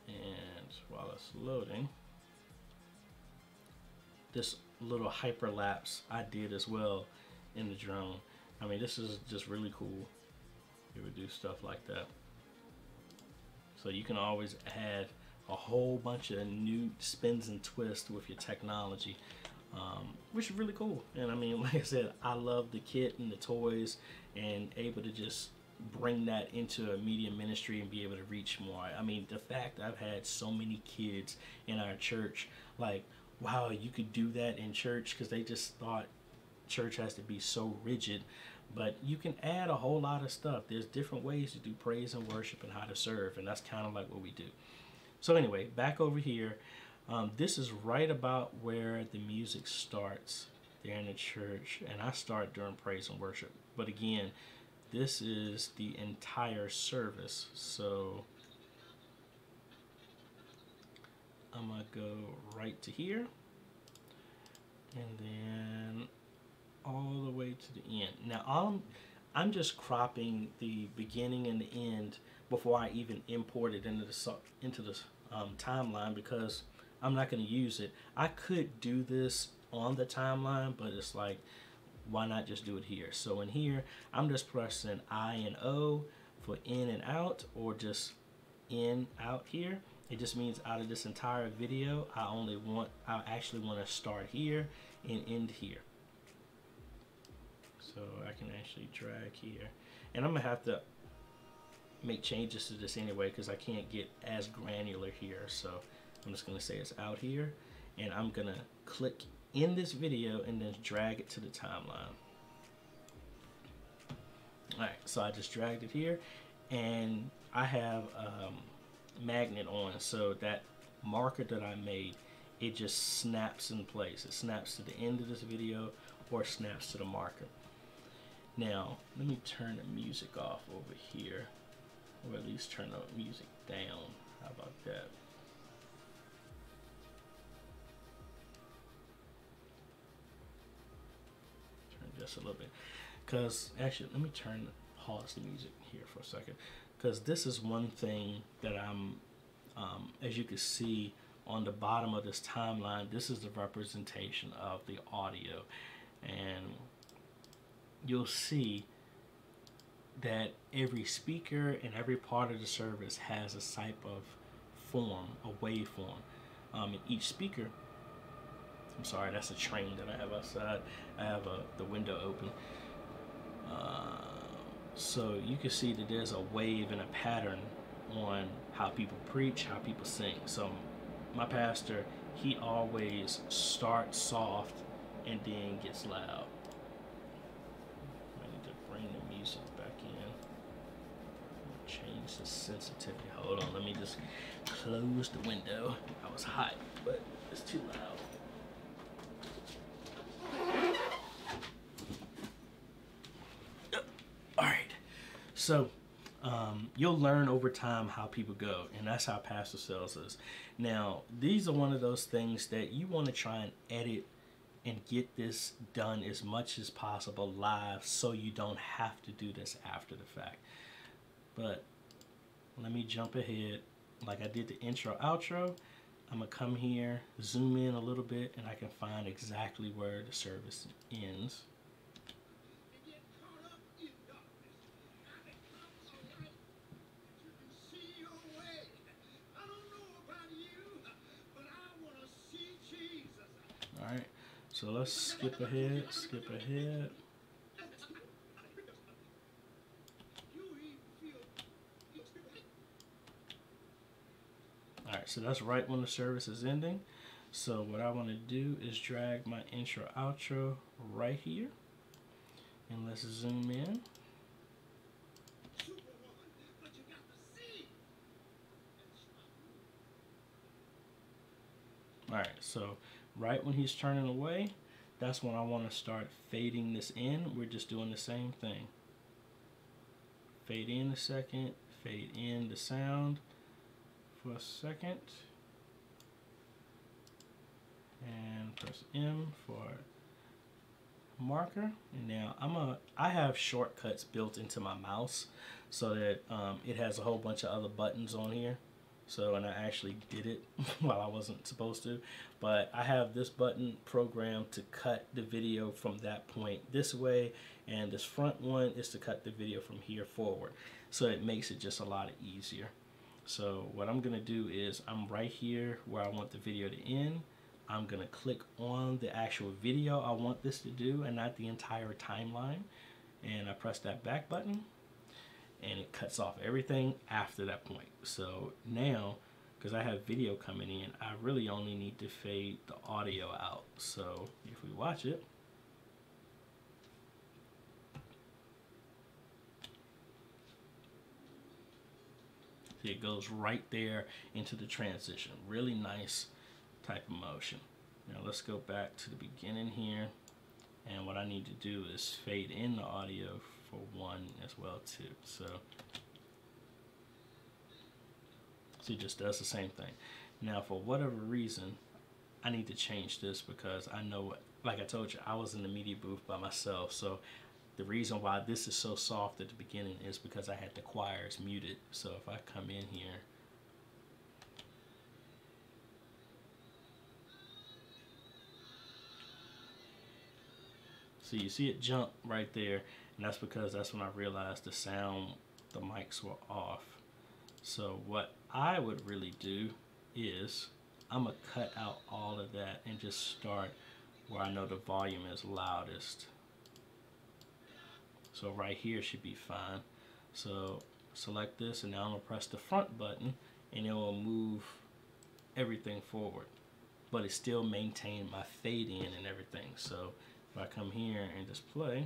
And while it's loading, this little hyperlapse I did as well in the drone. I mean, this is just really cool. It would do stuff like that. So you can always add a whole bunch of new spins and twists with your technology, which is really cool. And I mean, like I said, I love the kit and the toys and able to just bring that into a media ministry and be able to reach more. I mean, the fact I've had so many kids in our church, like, wow, you could do that in church, because they just thought church has to be so rigid. But you can add a whole lot of stuff. There's different ways to do praise and worship and how to serve, and that's kind of like what we do. So anyway, back over here, this is right about where the music starts there in the church, and I start during praise and worship. But again, this is the entire service. So I'm gonna go right to here, and then all the way to the end. Now I'm just cropping the beginning and the end before I even import it into the timeline, because I'm not going to use it. I could do this on the timeline, but it's like, why not just do it here? So in here, I'm just pressing I and O for in and out, or just in, out here. It just means out of this entire video, I actually want to start here and end here. So I can actually drag here, and I'm gonna have to make changes to this anyway, because I can't get as granular here. So I'm just gonna say it's out here, and I'm gonna click in this video and then drag it to the timeline. All right, so I just dragged it here, and I have magnet on, so that marker that I made, it just snaps in place. It snaps to the end of this video, or snaps to the marker. Now, let me turn the music off over here, or at least turn the music down. How about that? Turn just a little bit. Because, actually, let me pause the music here for a second. Because this is one thing that I'm, as you can see on the bottom of this timeline, this is the representation of the audio. And you'll see that every speaker and every part of the service has a type of form, a waveform. And each speaker, I'm sorry, that's a train that I have outside. I have the window open. So you can see that there's a wave and a pattern on how people preach, how people sing. So my pastor, he always starts soft and then gets loud. Change the sensitivity. Hold on, let me just close the window. I was hot, but it's too loud. All right, so you'll learn over time how people go, and that's how pastor sells is. Now, these are one of those things that you want to try and edit and get this done as much as possible live, so you don't have to do this after the fact. But let me jump ahead. Like I did the intro, outro, I'm gonna come here, zoom in a little bit, and I can find exactly where the service ends. All right, so let's skip ahead, Alright, so that's right when the service is ending. So what I want to do is drag my intro outro right here, and let's zoom in. All right, so right when he's turning away, that's when I want to start fading this in. We're just doing the same thing. Fade in a second, fade in the sound for a second, and press M for marker. And now I have shortcuts built into my mouse so that it has a whole bunch of other buttons on here. So, and I actually did it while I wasn't supposed to, but I have this button programmed to cut the video from that point this way, and this front one is to cut the video from here forward. So it makes it just a lot easier. So what I'm gonna do is I'm right here where I want the video to end. I'm gonna click on the actual video I want this to do and not the entire timeline. And I press that back button and it cuts off everything after that point. So now, because I have video coming in, I really only need to fade the audio out. So if we watch it, see, it goes right there into the transition. Really nice type of motion. Now let's go back to the beginning here. And what I need to do is fade in the audio for one as well too. So it just does the same thing. Now for whatever reason, I need to change this because I know, like I told you, I was in the media booth by myself. So the reason why this is so soft at the beginning is because I had the choirs muted. So if I come in here, so you see it jump right there, and that's because that's when I realized the sound, the mics were off. So what I would really do is I'm gonna cut out all of that and just start where I know the volume is loudest. So right here should be fine. So select this, and now I'm gonna press the front button and it will move everything forward, but it still maintain my fade in and everything. So if I come here and just play,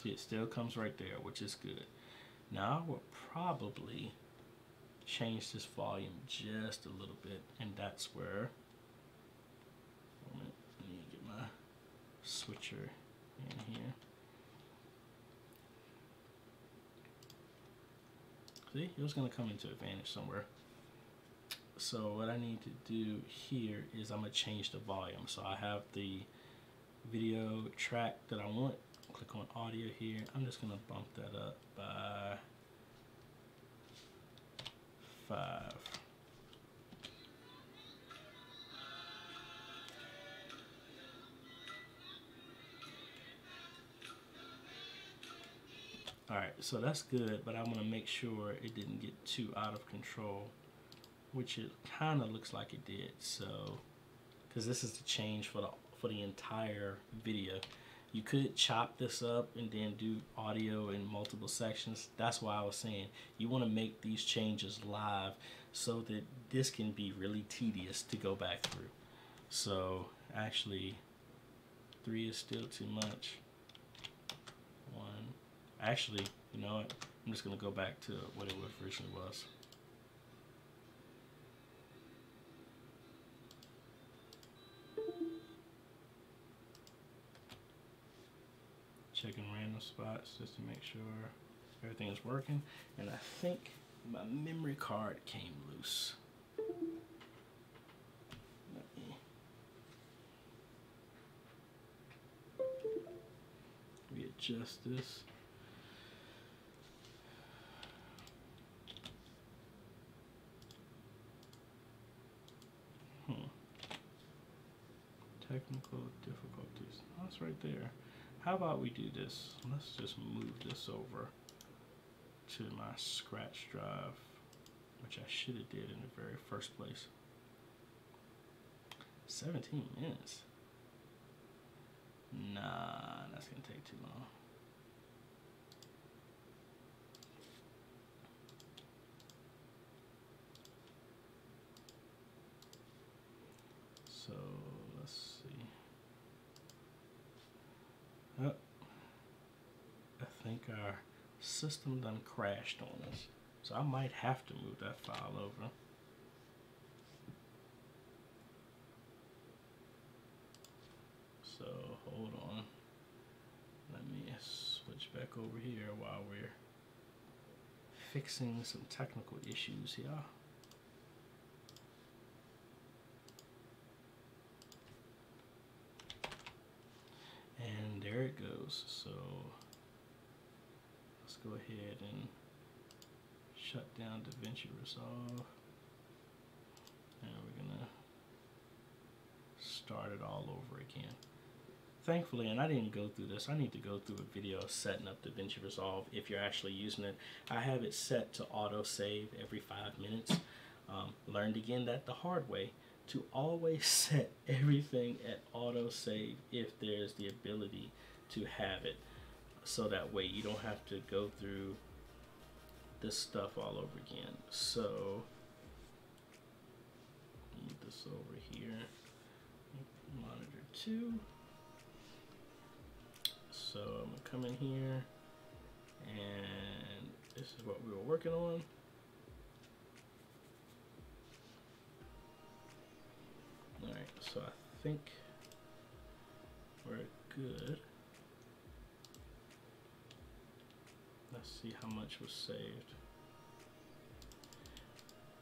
see, it still comes right there, which is good. Now I will probably change this volume just a little bit, and that's where, I need to get my switcher in here. See, it was gonna come into advantage somewhere. So what I need to do here is I'm gonna change the volume. So I have the video track that I want. Click on audio here. I'm just gonna bump that up by 5. All right, so that's good, but I want to make sure it didn't get too out of control, which it kind of looks like it did. So, because this is the change for the entire video. You could chop this up and then do audio in multiple sections. That's why I was saying you want to make these changes live so that this can be really tedious to go back through. So actually 3 is still too much. 1. Actually, you know what? I'm just going to go back to what it originally was. Checking random spots just to make sure everything is working. And I think my memory card came loose. Let me readjust this. Technical difficulties. Oh, that's right there. How about we do this? Let's just move this over to my scratch drive, which I should have did in the very first place. 17 minutes. Nah, that's gonna take too long. So let's see. Oh, I think our system done crashed on us. So I might have to move that file over. over here while we're fixing some technical issues here. And there it goes. So let's go ahead and shut down DaVinci Resolve. And we're gonna start it all over again. Thankfully, and I didn't go through this, I need to go through a video setting up DaVinci Resolve if you're actually using it. I have it set to auto save every 5 minutes. Learned again that the hard way, to always set everything at auto save if there's the ability to have it, so that way you don't have to go through this stuff all over again. So need this over here, monitor 2. So I'm gonna come in here, and this is what we were working on. All right, so I think we're good. Let's see how much was saved.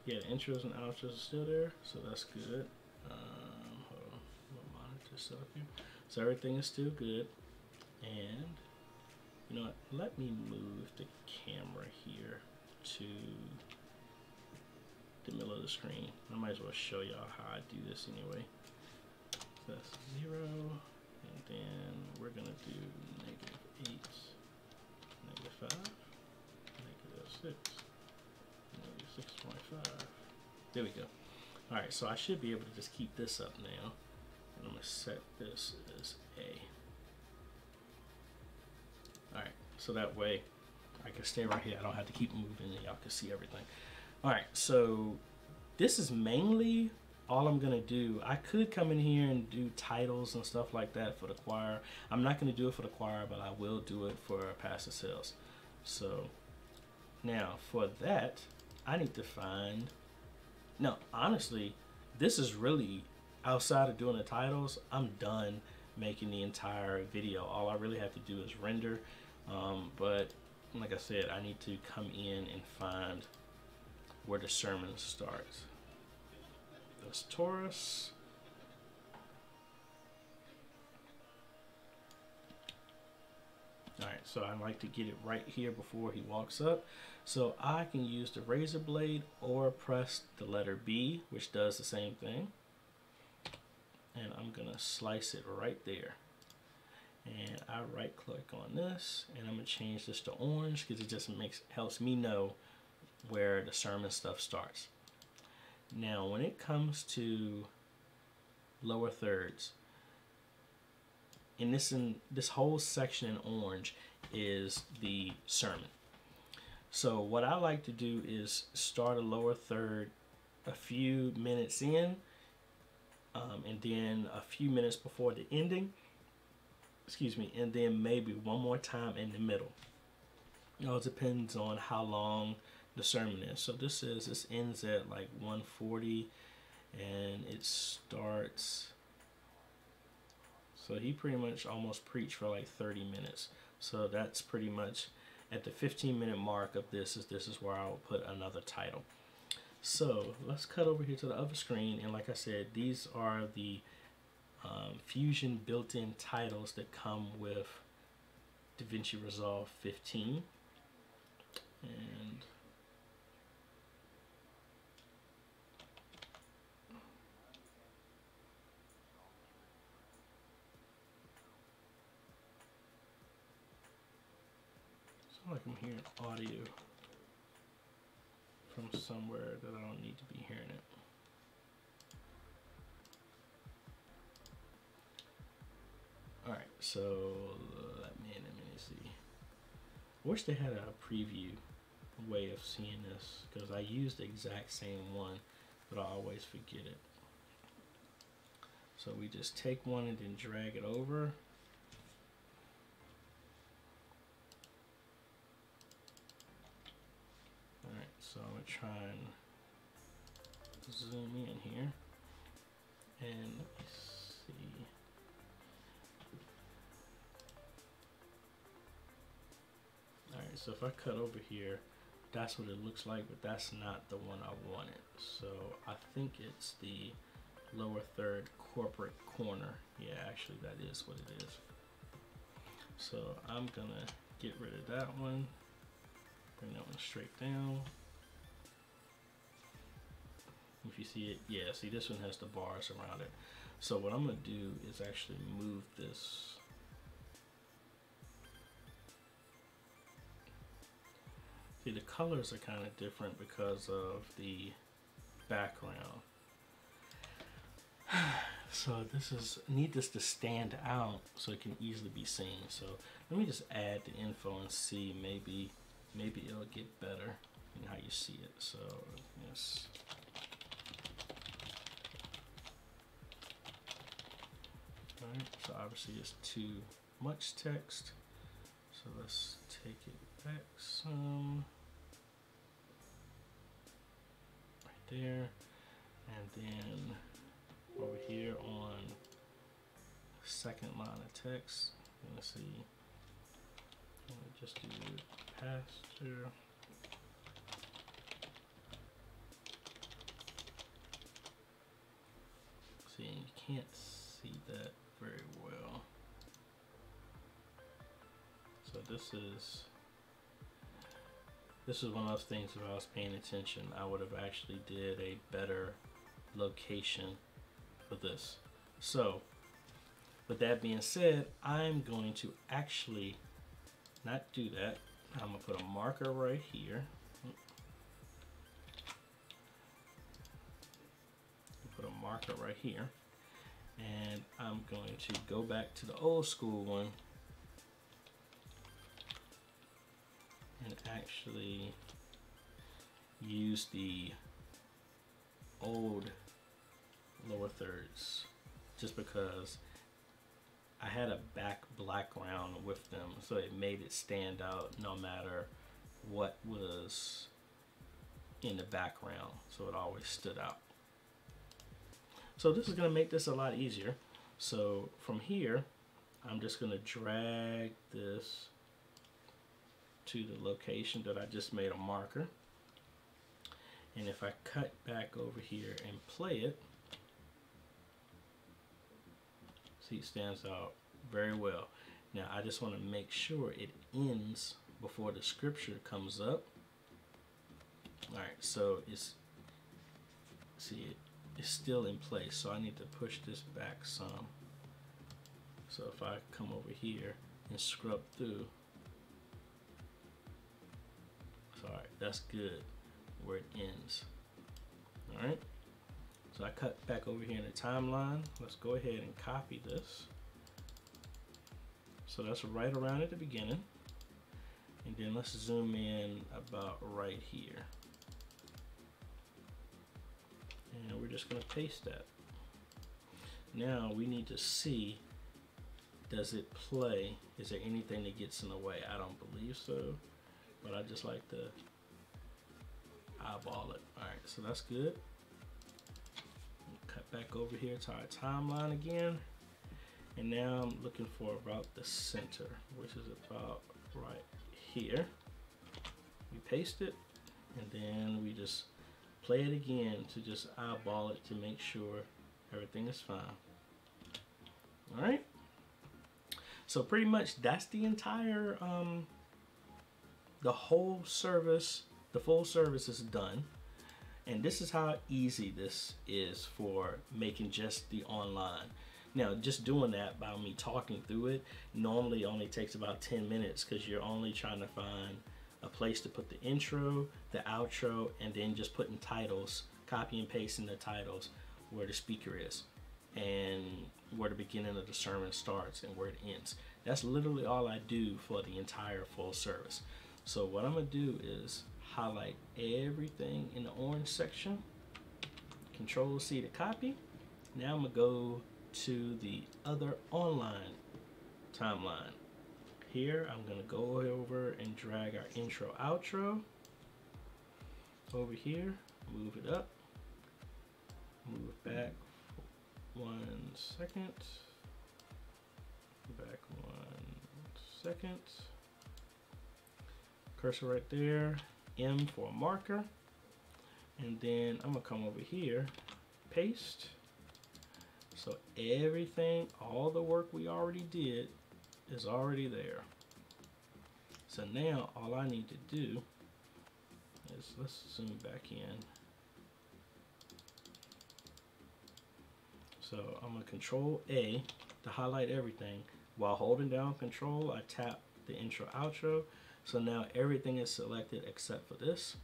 Yeah, the intros and outros are still there, so that's good. Hold on, my monitor set up here. So everything is still good. And you know what, let me move the camera here to the middle of the screen. I might as well show y'all how I do this anyway. So that's 0, and then we're gonna do -8, -5, -6, -6.5. There we go. All right, so I should be able to just keep this up now, and I'm gonna set this as A. Alright, so that way I can stay right here. I don't have to keep moving and y'all can see everything. Alright, so this is mainly all I'm going to do. I could come in here and do titles and stuff like that for the choir. I'm not going to do it for the choir, but I will do it for Pastor Sales. So now for that, I need to find... No, honestly, this is really, outside of doing the titles, I'm done making the entire video. All I really have to do is render, but like I said, I need to come in and find where the sermon starts. That's Taurus. Alright, so I like to get it right here before he walks up. So I can use the razor blade or press the letter B, which does the same thing. And I'm gonna slice it right there. And I right click on this, and I'm gonna change this to orange because it just helps me know where the sermon stuff starts. Now when it comes to lower thirds, in this whole section in orange is the sermon. So what I like to do is start a lower third a few minutes in, and then a few minutes before the ending, excuse me, and then maybe one more time in the middle. You know, it depends on how long the sermon is. So this ends at like 1:40, and it starts, so he pretty much almost preached for like 30 minutes. So that's pretty much at the 15-minute mark of this is where I will put another title. So let's cut over here to the other screen, and like I said, these are the Fusion built-in titles that come with DaVinci Resolve 15. And it's like I'm hearing audio from somewhere that I don't need to be hearing it. Alright, so let me see. I wish they had a preview way of seeing this, because I use the exact same one, but I always forget it. So we just take one and then drag it over. Alright, so I'm going to try and zoom in here, and let me see. Alright, so if I cut over here, that's what it looks like, but that's not the one I wanted. So I think it's the lower third corporate corner. Yeah, actually that is what it is. So I'm gonna get rid of that one, bring that one straight down. If you see it, yeah, see this one has the bars around it. So what I'm gonna do is actually move this. See, the colors are kind of different because of the background. So need this to stand out so it can easily be seen. So let me just add the info and see, maybe it'll get better in how you see it. So yes. Alright, so obviously it's too much text. So let's take it back some. Right there. And then over here on second line of text, let's see. Just do pastor. See, you can't see that very well. So this is one of those things, if I was paying attention, I would have actually did a better location for this. So with that being said, I'm going to actually not do that. I'm gonna put a marker right here. Put a marker right here. And I'm going to go back to the old school one and actually use the old lower thirds, just because I had a background with them, so it made it stand out no matter what was in the background, so it always stood out. So this is going to make this a lot easier. So from here, I'm just going to drag this to the location that I just made a marker. And if I cut back over here and play it, see, it stands out very well. Now I just want to make sure it ends before the scripture comes up. Alright, so it's still in place, so I need to push this back some. So if I come over here and scrub through, so alright, that's good where it ends. Alright, so I cut back over here in the timeline. Let's go ahead and copy this. So that's right around at the beginning, and then let's zoom in about right here. And we're just going to paste that. Now we need to see, does it play? Is there anything that gets in the way? I don't believe so, but I just like to eyeball it. Alright, so that's good. Cut back over here to our timeline again. And now I'm looking for about the center, which is about right here. We paste it, and then we just play it again to just eyeball it to make sure everything is fine. All right. So pretty much that's the entire, the whole service, the full service is done. And this is how easy this is for making just the online. Now, just doing that by me talking through it normally only takes about 10 minutes because you're only trying to find a place to put the intro, the outro, and then just putting titles, copy and pasting the titles where the speaker is and where the beginning of the sermon starts and where it ends. That's literally all I do for the entire full service. So what I'm gonna do is highlight everything in the orange section, Control C to copy. Now I'm gonna go to the other online timeline. Here I'm gonna go over and drag our intro outro over here, move it up, move back 1 second, back 1 second, cursor right there, M for a marker, and then I'm gonna come over here, paste. So everything, all the work we already did is already there. So now all I need to do is, let's zoom back in. So I'm gonna Control A to highlight everything. While holding down Control, I tap the intro outro. So now everything is selected except for this.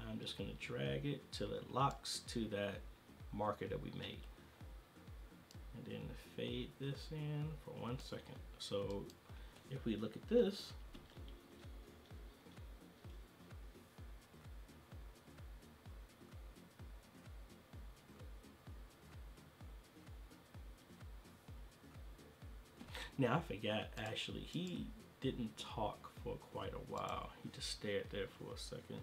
I'm just gonna drag it till it locks to that marker that we made. And then fade this in for 1 second. So if we look at this, now I forgot, actually, he didn't talk for quite a while. He just stared there for a second.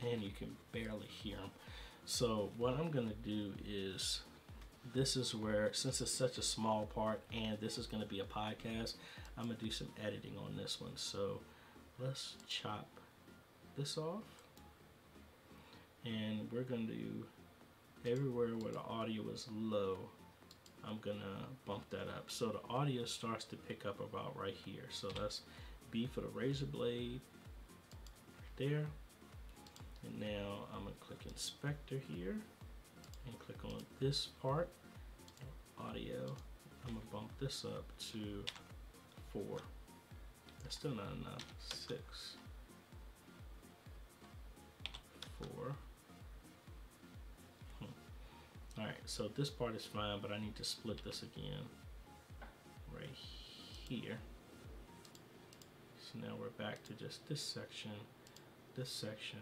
And you can barely hear him. So what I'm gonna do is, this is where, since it's such a small part and this is gonna be a podcast, I'm gonna do some editing on this one. So let's chop this off. And we're gonna do everywhere where the audio is low, I'm gonna bump that up. So the audio starts to pick up about right here. So that's B for the razor blade, right there. And now I'm gonna click inspector here and click on this part, audio. I'm gonna bump this up to 4. That's still not enough. 6, 4. Alright, so this part is fine, but I need to split this again right here. So now we're back to just this section. This section,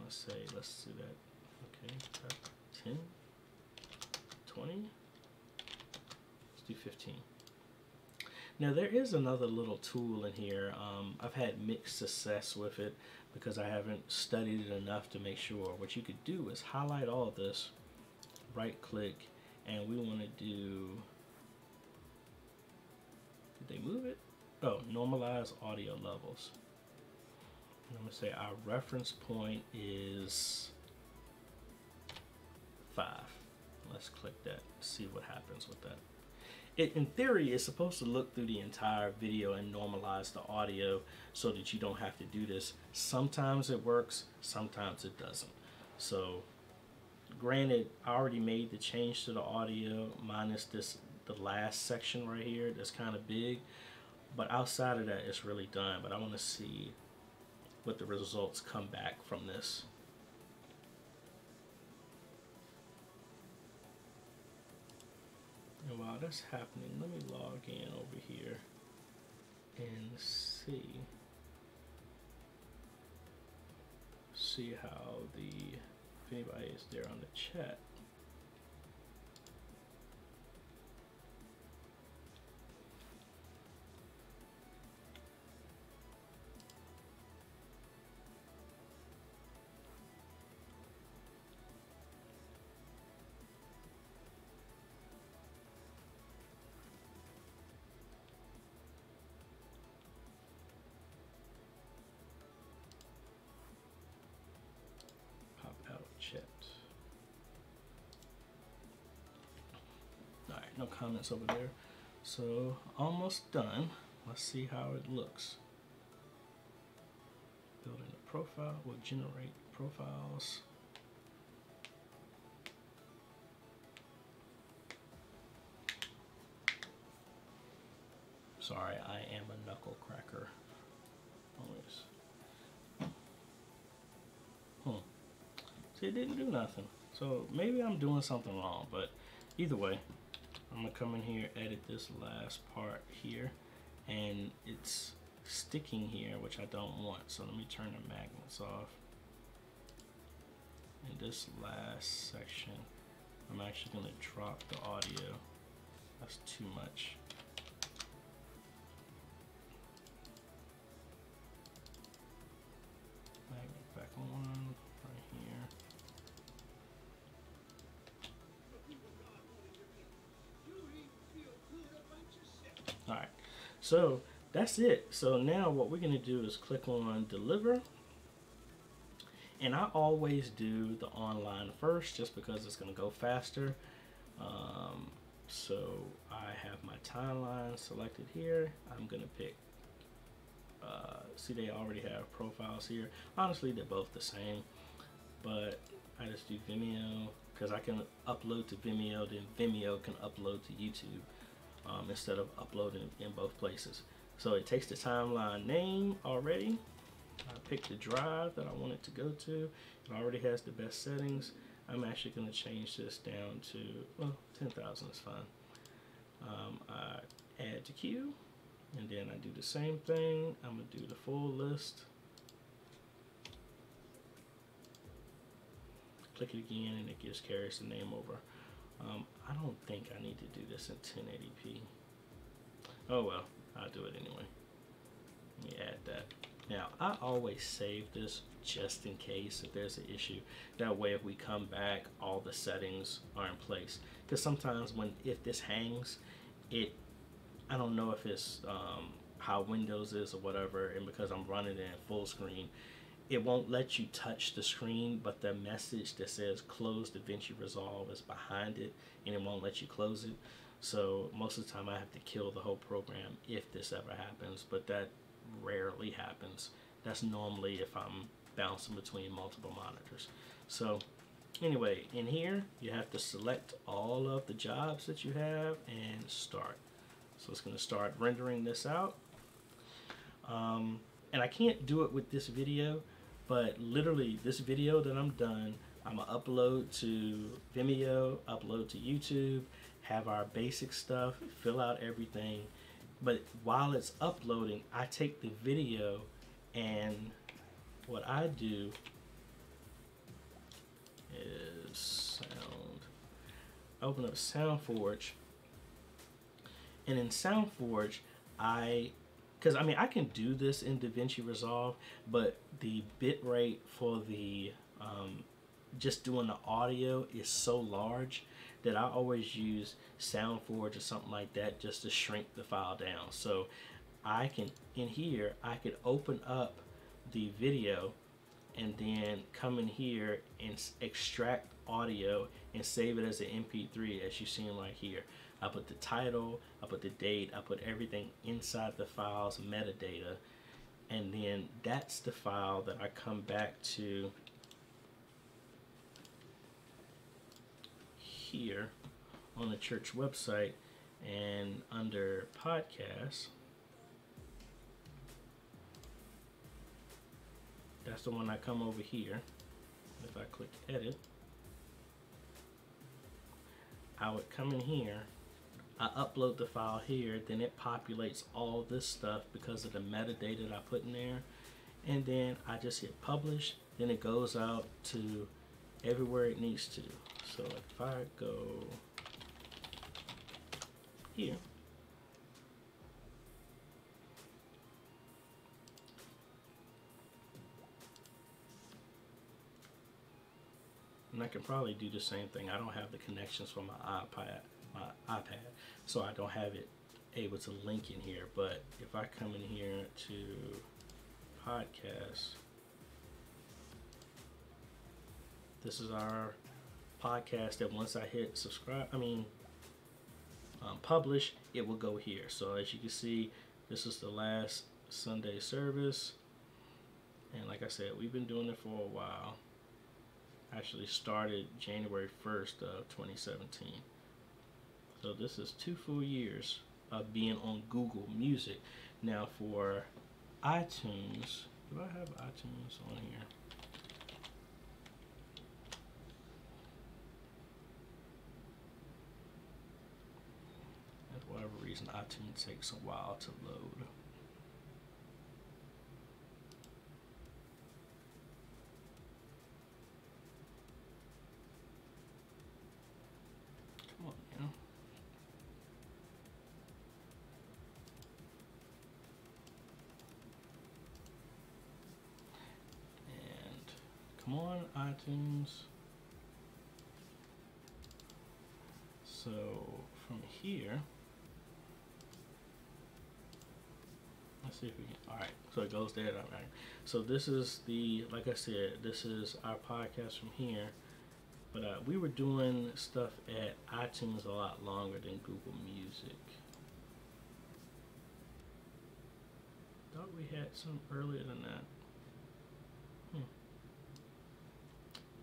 let's do that. Okay, 10, 20, let's do 15. Now there is another little tool in here. I've had mixed success with it because I haven't studied it enough to make sure. What you could do is highlight all of this, right click, and we want to do, did they move it? Oh, normalize audio levels. And I'm going to say our reference point is 5. Let's click that, see what happens with that. In theory, it's supposed to look through the entire video and normalize the audio so that you don't have to do this. Sometimes it works, sometimes it doesn't. So granted, I already made the change to the audio minus this, the last section right here that's kind of big, but outside of that it's really done. But I want to see what the results come back from this. And while that's happening, let me log in over here and see how if anybody is there on the chat. Chat. Alright, no comments over there. So almost done. Let's see how it looks. Building a profile will generate profiles. Sorry, I am a knuckle cracker. Always. See, it didn't do nothing. So maybe I'm doing something wrong, but either way, I'm gonna come in here, edit this last part here, and it's sticking here, which I don't want. So let me turn the magnets off. In this last section, I'm actually gonna drop the audio. That's too much. Magnet back on. Alright, So that's it. So now what we're going to do is click on deliver. And I always do the online first just because it's going to go faster. So I have my timeline selected here. I'm going to pick, see they already have profiles here. Honestly, they're both the same, but I just do Vimeo because I can upload to Vimeo, then Vimeo can upload to YouTube instead of uploading in both places. So it takes the timeline name already. I pick the drive that I want it to go to. It already has the best settings. I'm actually going to change this down to, well, 10,000 is fine. I add to queue, and then I do the same thing. I'm going to do the full list. Click it again, and it just carries the name over. I don't think I need to do this in 1080p. Oh well, I'll do it anyway. Let me add that. Now, I always save this just in case if there's an issue. That way, if we come back, all the settings are in place. Because sometimes if this hangs, I don't know if it's how Windows is or whatever, and because I'm running it in full screen, it won't let you touch the screen, but the message that says close DaVinci Resolve is behind it, and it won't let you close it. So most of the time I have to kill the whole program if this ever happens, but that rarely happens. That's normally if I'm bouncing between multiple monitors. So anyway, in here you have to select all of the jobs that you have and start. So it's going to start rendering this out. And I can't do it with this video, but literally this video that I'm done, I'm going to upload to Vimeo, upload to YouTube, have our basic stuff, fill out everything. But while it's uploading, I take the video, and what I do is open up SoundForge, and in SoundForge, because I mean I can do this in DaVinci Resolve, but the bit rate for the just doing the audio is so large that I always use SoundForge or something like that just to shrink the file down. So I can, in here, I could open up the video and then come in here and extract audio and save it as an MP3 as you see right here. I put the title, I put the date, I put everything inside the file's metadata, and then that's the file that I come back to here on the church website, and under podcasts, that's the one I come over here. If I click edit, I would come in here, I upload the file here, then it populates all this stuff because of the metadata that I put in there, and then I just hit publish, then it goes out to everywhere it needs to. So if I go here, and I can probably do the same thing. I don't have the connections for my iPad, so I don't have it able to link in here. But if I come in here to podcasts, this is our podcast that once I hit subscribe, publish, it will go here. So as you can see, this is the last Sunday service, and like I said, we've been doing it for a while. Actually started January 1st of 2017. So this is 2 full years of being on Google Music. Now for iTunes, do I have iTunes on here? For whatever reason, iTunes takes a while to load. Come on now. And come on, iTunes. So from here, see if we can. All right, so it goes there. All right. So this is the, like I said, this is our podcast from here. But we were doing stuff at iTunes a lot longer than Google Music. Thought we had some earlier than that.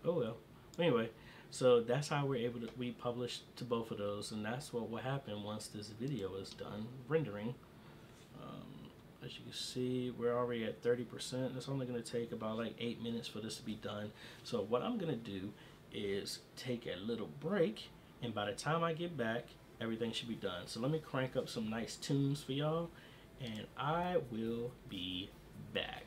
Oh well. Anyway, so that's how we're able to, we publish to both of those, and that's what will happen once this video is done rendering. As you can see, we're already at 30%. It's only going to take about like 8 minutes for this to be done. So what I'm going to do is take a little break, and by the time I get back, everything should be done. So let me crank up some nice tunes for y'all, and I will be back.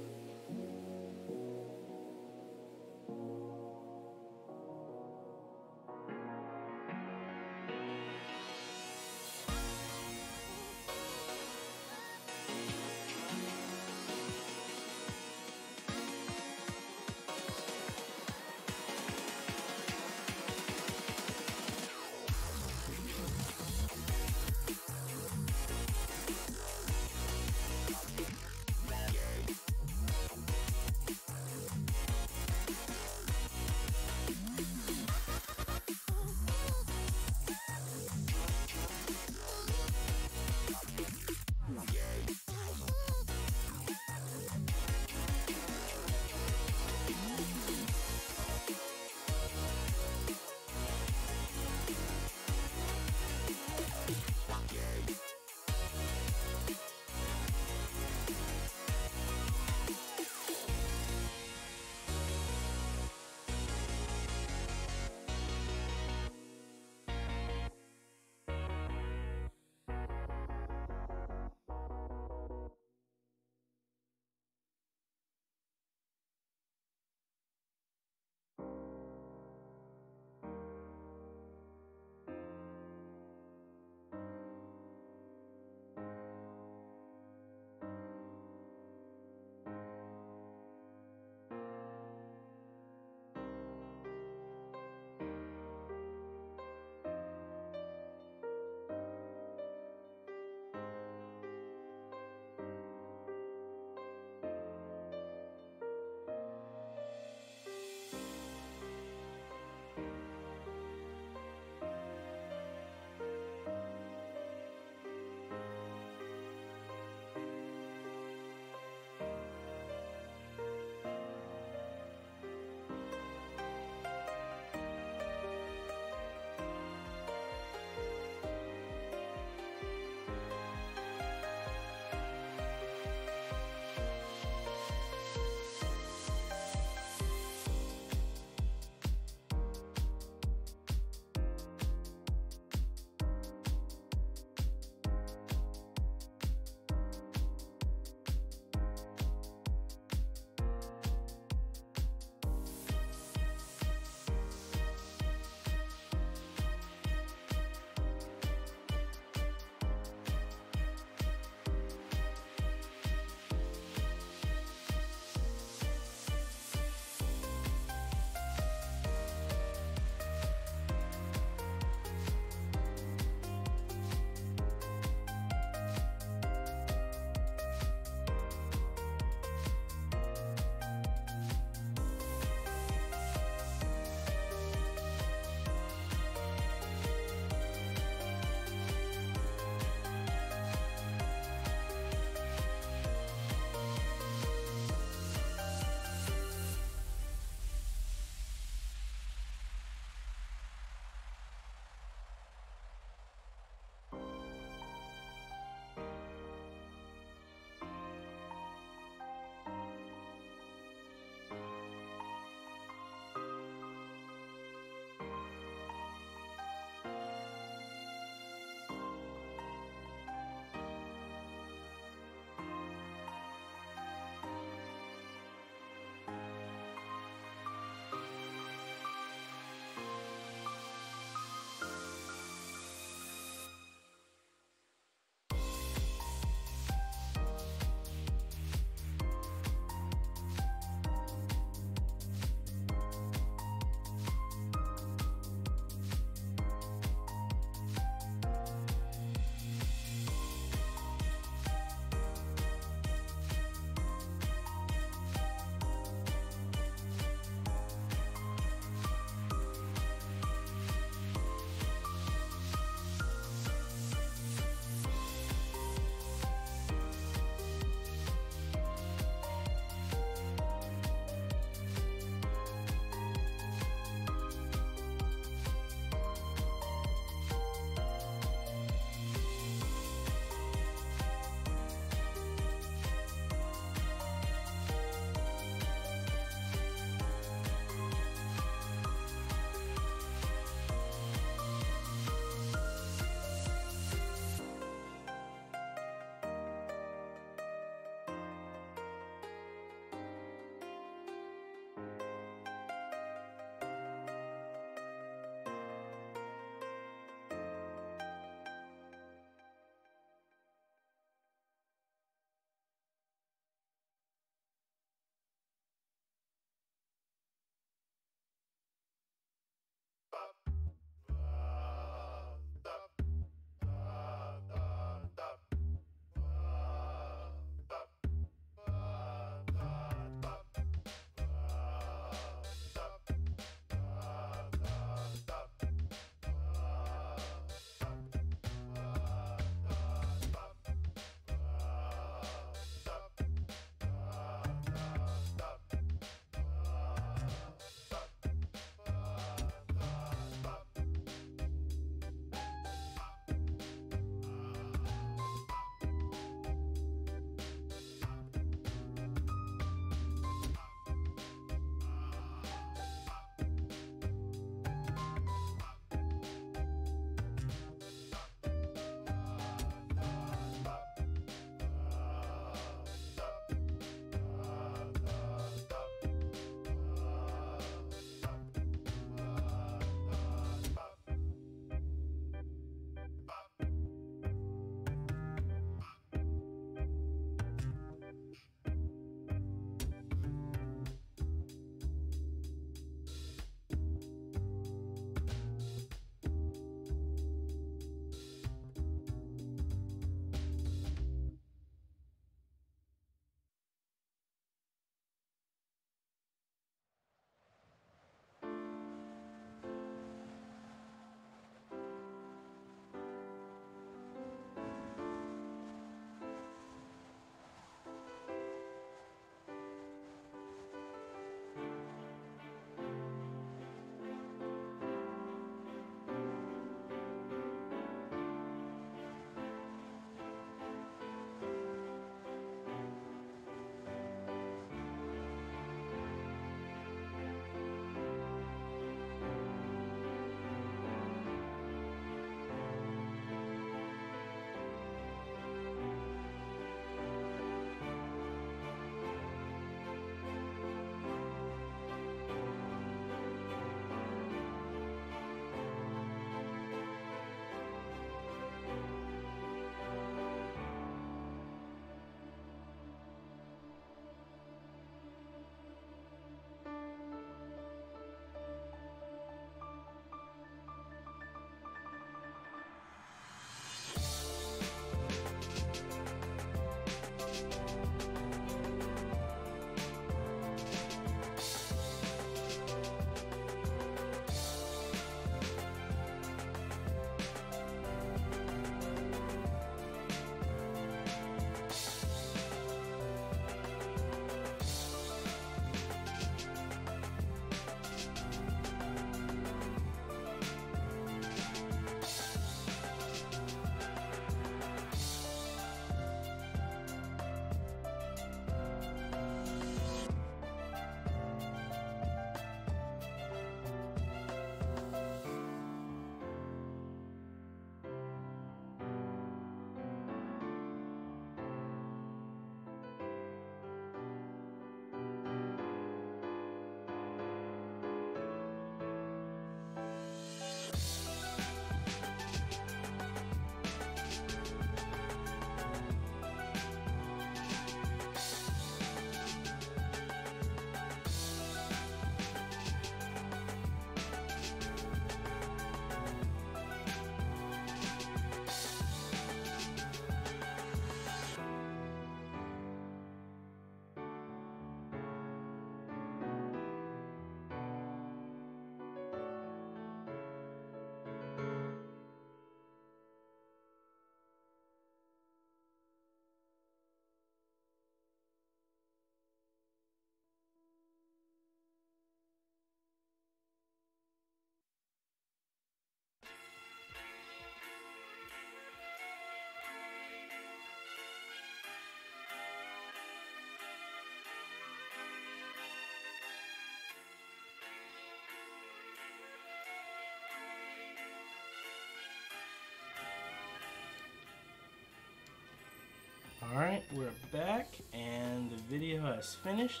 Alright, we're back and the video has finished.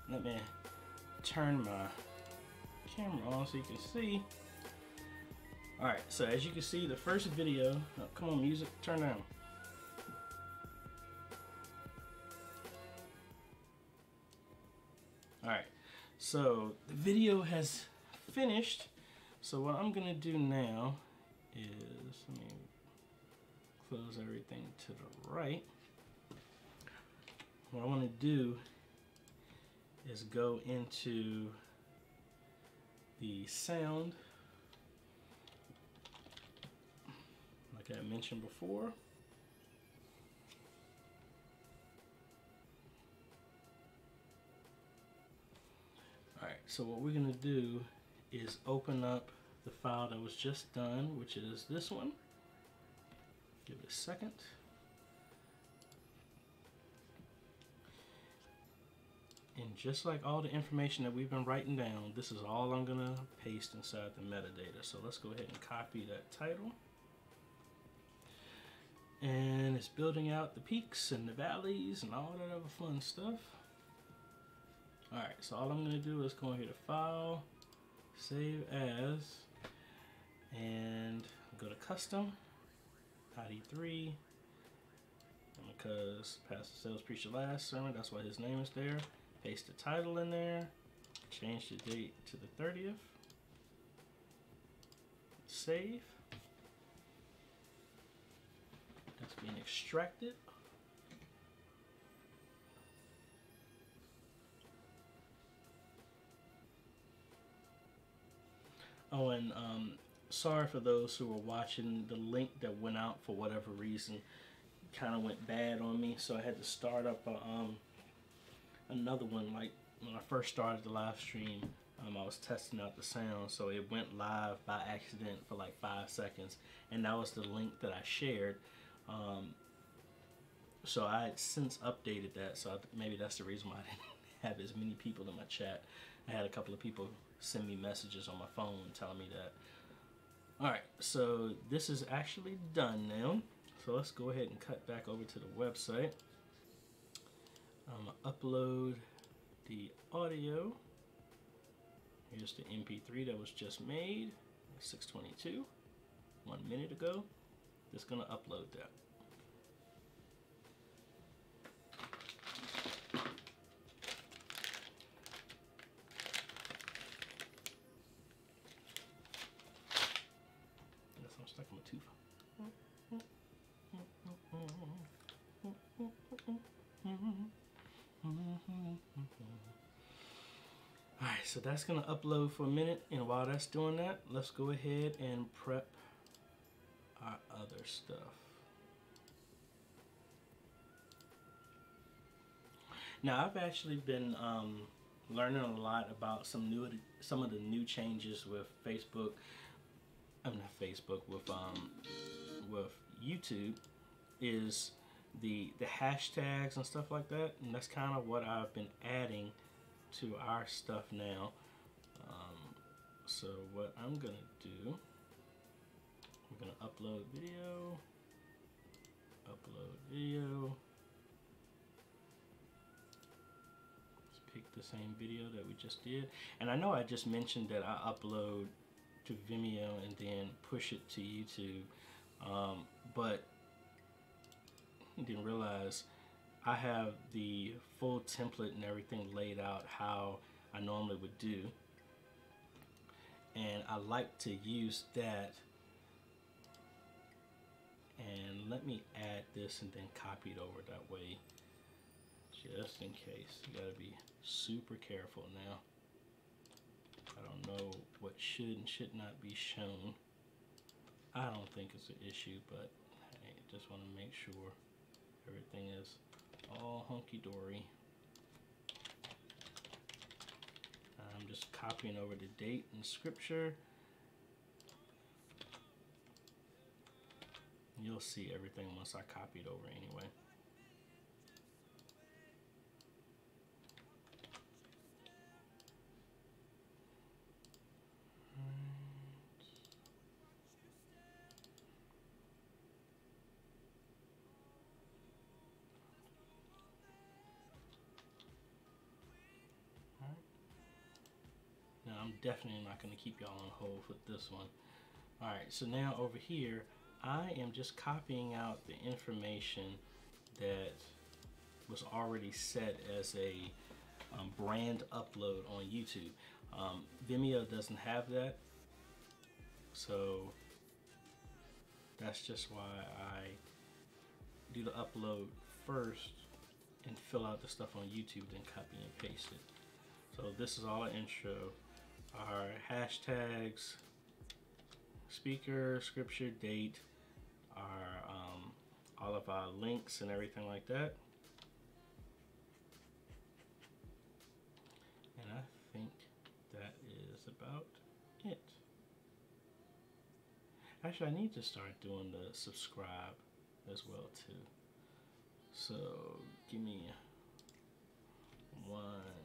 Let me turn my camera on so you can see. Alright, so as you can see, the first video, oh, come on music, turn down. Alright, so the video has finished. So what I'm gonna do now is, let me close everything to the right. What I want to do is go into the sound, like I mentioned before. Alright, so what we're going to do is open up the file that was just done, which is this one. Give it a second. And just like all the information that we've been writing down, this is all I'm going to paste inside the metadata. So let's go ahead and copy that title. And it's building out the peaks and the valleys and all that other fun stuff. Alright, so all I'm going to do is go here to File, Save As, and go to Custom, ID3, and because Pastor Sales preached the last sermon, that's why his name is there. Paste the title in there, change the date to the 30th, save. That's being extracted. Oh, and sorry for those who were watching, the link that went out for whatever reason kind of went bad on me, so I had to start up another one. Like when I first started the live stream, I was testing out the sound, so it went live by accident for like 5 seconds, and that was the link that I shared. So I had since updated that, so maybe that's the reason why I didn't have as many people in my chat. I had a couple of people send me messages on my phone telling me that. Alright, so this is actually done now. So let's go ahead and cut back over to the website. I'm going to upload the audio. Here's the MP3 that was just made, 622, 1 minute ago. Just going to upload that. Guess I'm stuck in my tooth. Alright, so that's going to upload for a minute, and while that's doing that, let's go ahead and prep our other stuff. Now, I've actually been learning a lot about some of the new changes with Facebook. I'm not Facebook, with YouTube, is the hashtags and stuff like that, and that's kind of what I've been adding to our stuff now. So what I'm gonna do, I'm gonna upload video, let's pick the same video that we just did, and I know I just mentioned that I upload to Vimeo and then push it to YouTube, but didn't realize I have the full template and everything laid out how I normally would do, and I like to use that. And let me add this and then copy it over that way, just in case. You gotta be super careful now. I don't know what should and should not be shown. I don't think it's an issue, but hey, just want to make sure everything is all hunky-dory. I'm just copying over the date and scripture. You'll see everything once I copy it over anyway. I'm definitely not going to keep y'all on hold with this one. All right, so now over here, I am just copying out the information that was already set as a brand upload on YouTube. Vimeo doesn't have that, so that's just why I do the upload first and fill out the stuff on YouTube, then copy and paste it. So this is all an intro. Our hashtags, speaker, scripture, date, our all of our links and everything like that. And I think that is about it. Actually, I need to start doing the subscribe as well too. So give me 1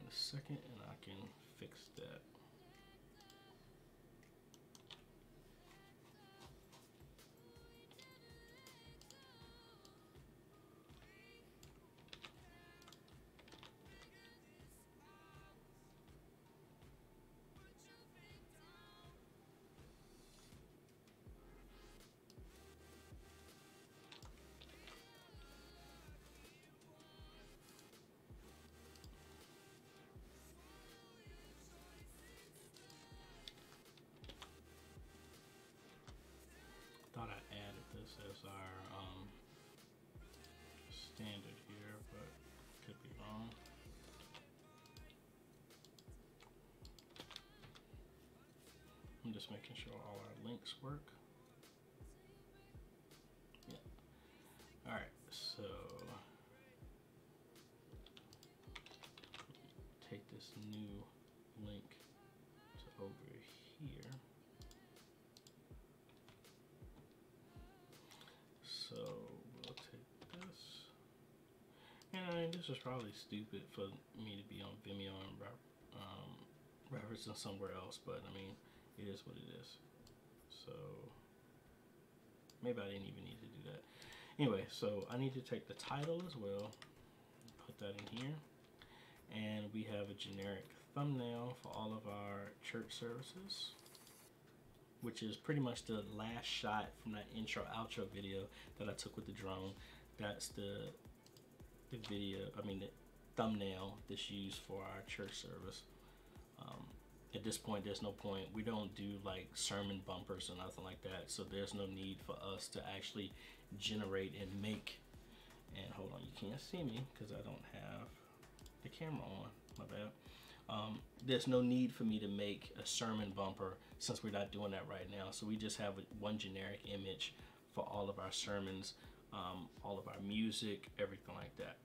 second and I can fix that. Thought I added this as our standard here, but could be wrong. I'm just making sure all our links work. Yeah. All right, so take this new link to over here. So we'll take this. And I mean, this is probably stupid for me to be on Vimeo and referencing somewhere else, but I mean, it is what it is. So maybe I didn't even need to do that. Anyway, so I need to take the title as well, put that in here, and we have a generic thumbnail for all of our church services, which is pretty much the last shot from that intro outro video that I took with the drone. That's the video, the thumbnail that's used for our church service. At this point, there's no point. We don't do like sermon bumpers or nothing like that, so there's no need for us to actually generate and make. And hold on, you can't see me because I don't have the camera on, my bad. There's no need for me to make a sermon bumper since we're not doing that right now. So we just have one generic image for all of our sermons, all of our music, everything like that.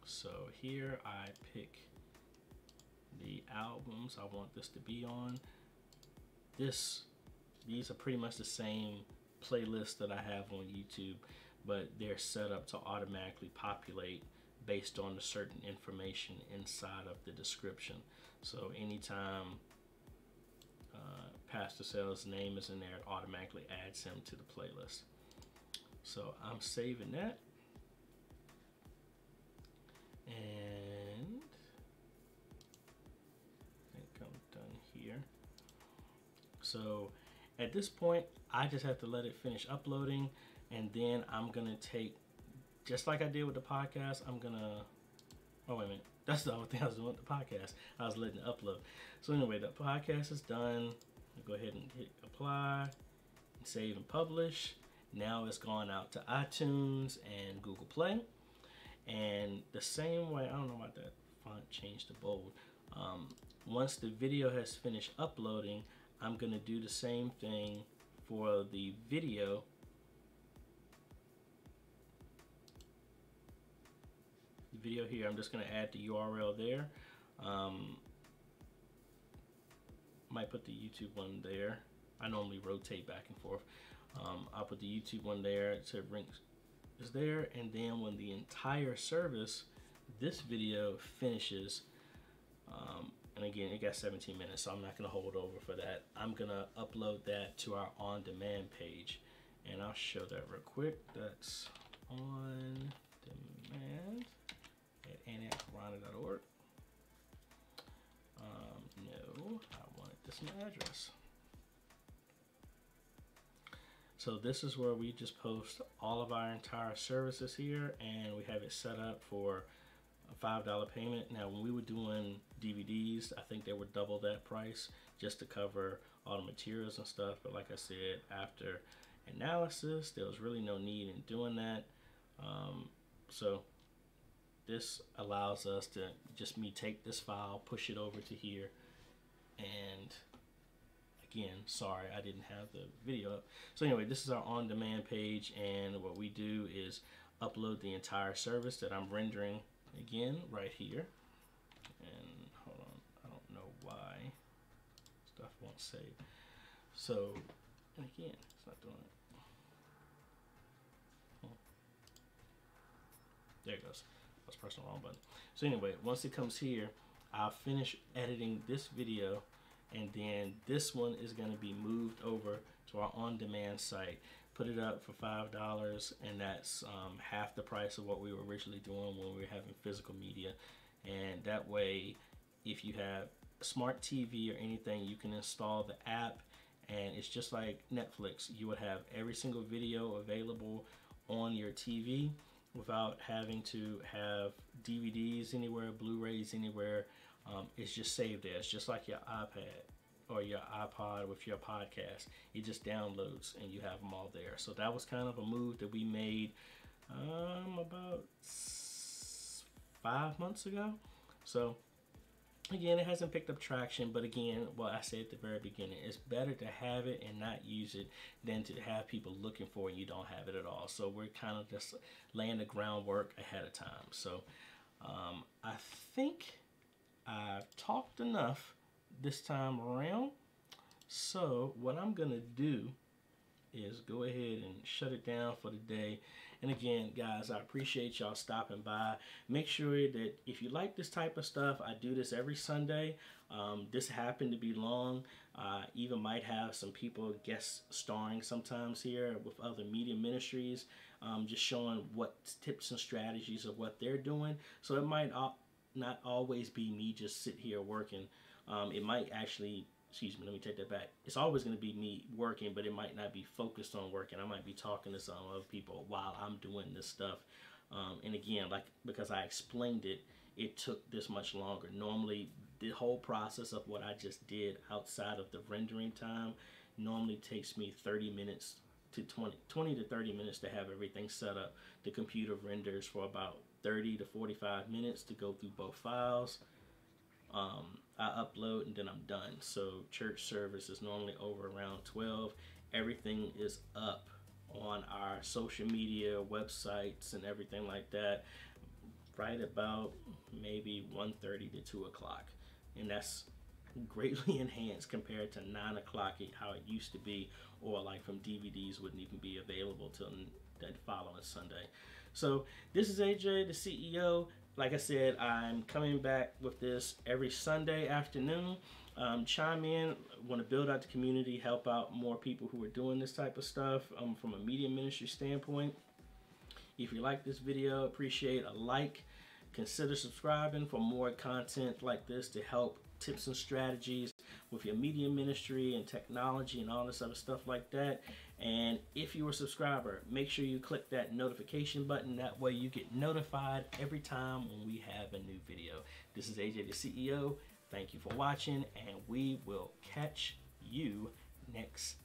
So here I pick the albums I want this to be on. These are pretty much the same playlist that I have on YouTube, but they're set up to automatically populate based on the certain information inside of the description. So anytime Pastor Sell's name is in there, it automatically adds him to the playlist. So I'm saving that. And I think I'm done here. So at this point, I just have to let it finish uploading, and then I'm gonna take, just like I did with the podcast, I'm gonna, oh wait a minute, that's the other thing I was doing with the podcast. I was letting it upload. So anyway, the podcast is done. I'll go ahead and hit apply, and save and publish. Now it's gone out to iTunes and Google Play. And the same way, I don't know about that font change to bold. Once the video has finished uploading, I'm gonna do the same thing for the video. The video here, I'm just gonna add the URL there. Might put the YouTube one there. I normally rotate back and forth. I'll put the YouTube one there to link is there, and then when the entire service, this video finishes, and again, it got 17 minutes, so I'm not gonna hold over for that. I'm gonna upload that to our on-demand page, and I'll show that real quick. That's on demand at anaccorona.org. No, I wanted this is my address. So this is where we just post all of our entire services here, and we have it set up for a $5 payment. Now, when we were doing DVDs, I think they were double that price just to cover all the materials and stuff. But like I said, after analysis, there was really no need in doing that. So this allows us to just take this file, push it over to here, and again, sorry, I didn't have the video up. So anyway, this is our on-demand page, and what we do is upload the entire service that I'm rendering again right here. And hold on, I don't know why stuff won't save. So, and again, it's not doing it. There it goes. I was pressing the wrong button. So anyway, once it comes here, I'll finish editing this video, and then this one is going to be moved over to our on-demand site. Put it up for $5, and that's half the price of what we were originally doing when we were having physical media. And that way, if you have a smart TV or anything, you can install the app, and it's just like Netflix. You would have every single video available on your TV without having to have DVDs anywhere, Blu-rays anywhere. It's just saved there. It's just like your iPad or your iPod with your podcast. It just downloads and you have them all there. So that was kind of a move that we made about 5 months ago. So again, it hasn't picked up traction, but again, what I said at the very beginning, it's better to have it and not use it than to have people looking for it and you don't have it at all. So we're kind of just laying the groundwork ahead of time. So I think I've talked enough this time around. So what I'm gonna do is go ahead and shut it down for the day. And again, guys, I appreciate y'all stopping by. Make sure that if you like this type of stuff, I do this every Sunday. This happened to be long. Even might have some people guest starring sometimes here with other media ministries, just showing what tips and strategies of what they're doing. So it might not always be me just sit here working. It might actually, excuse me, let me take that back. It's always going to be me working, but it might not be focused on working. I might be talking to some other people while I'm doing this stuff. And again, like because I explained it, it took this much longer. Normally, the whole process of what I just did outside of the rendering time normally takes me 30 minutes to 20 to 30 minutes to have everything set up. The computer renders for about 30 to 45 minutes to go through both files. I upload and then I'm done. So church service is normally over around 12. Everything is up on our social media websites and everything like that right about maybe 1:30 to 2 o'clock. And that's greatly enhanced compared to 9 o'clock how it used to be, or like from DVDs wouldn't even be available till that following Sunday. So this is AJ, the CEO. Like I said, I'm coming back with this every Sunday afternoon. Chime in, want to build out the community, help out more people who are doing this type of stuff from a media ministry standpoint. If you like this video, appreciate a like. Consider subscribing for more content like this to help tips and strategies with your media ministry and technology and all this other stuff like that. And if you're a subscriber, make sure you click that notification button. That way you get notified every time when we have a new video. This is AJ the CEO. Thank you for watching, and we will catch you next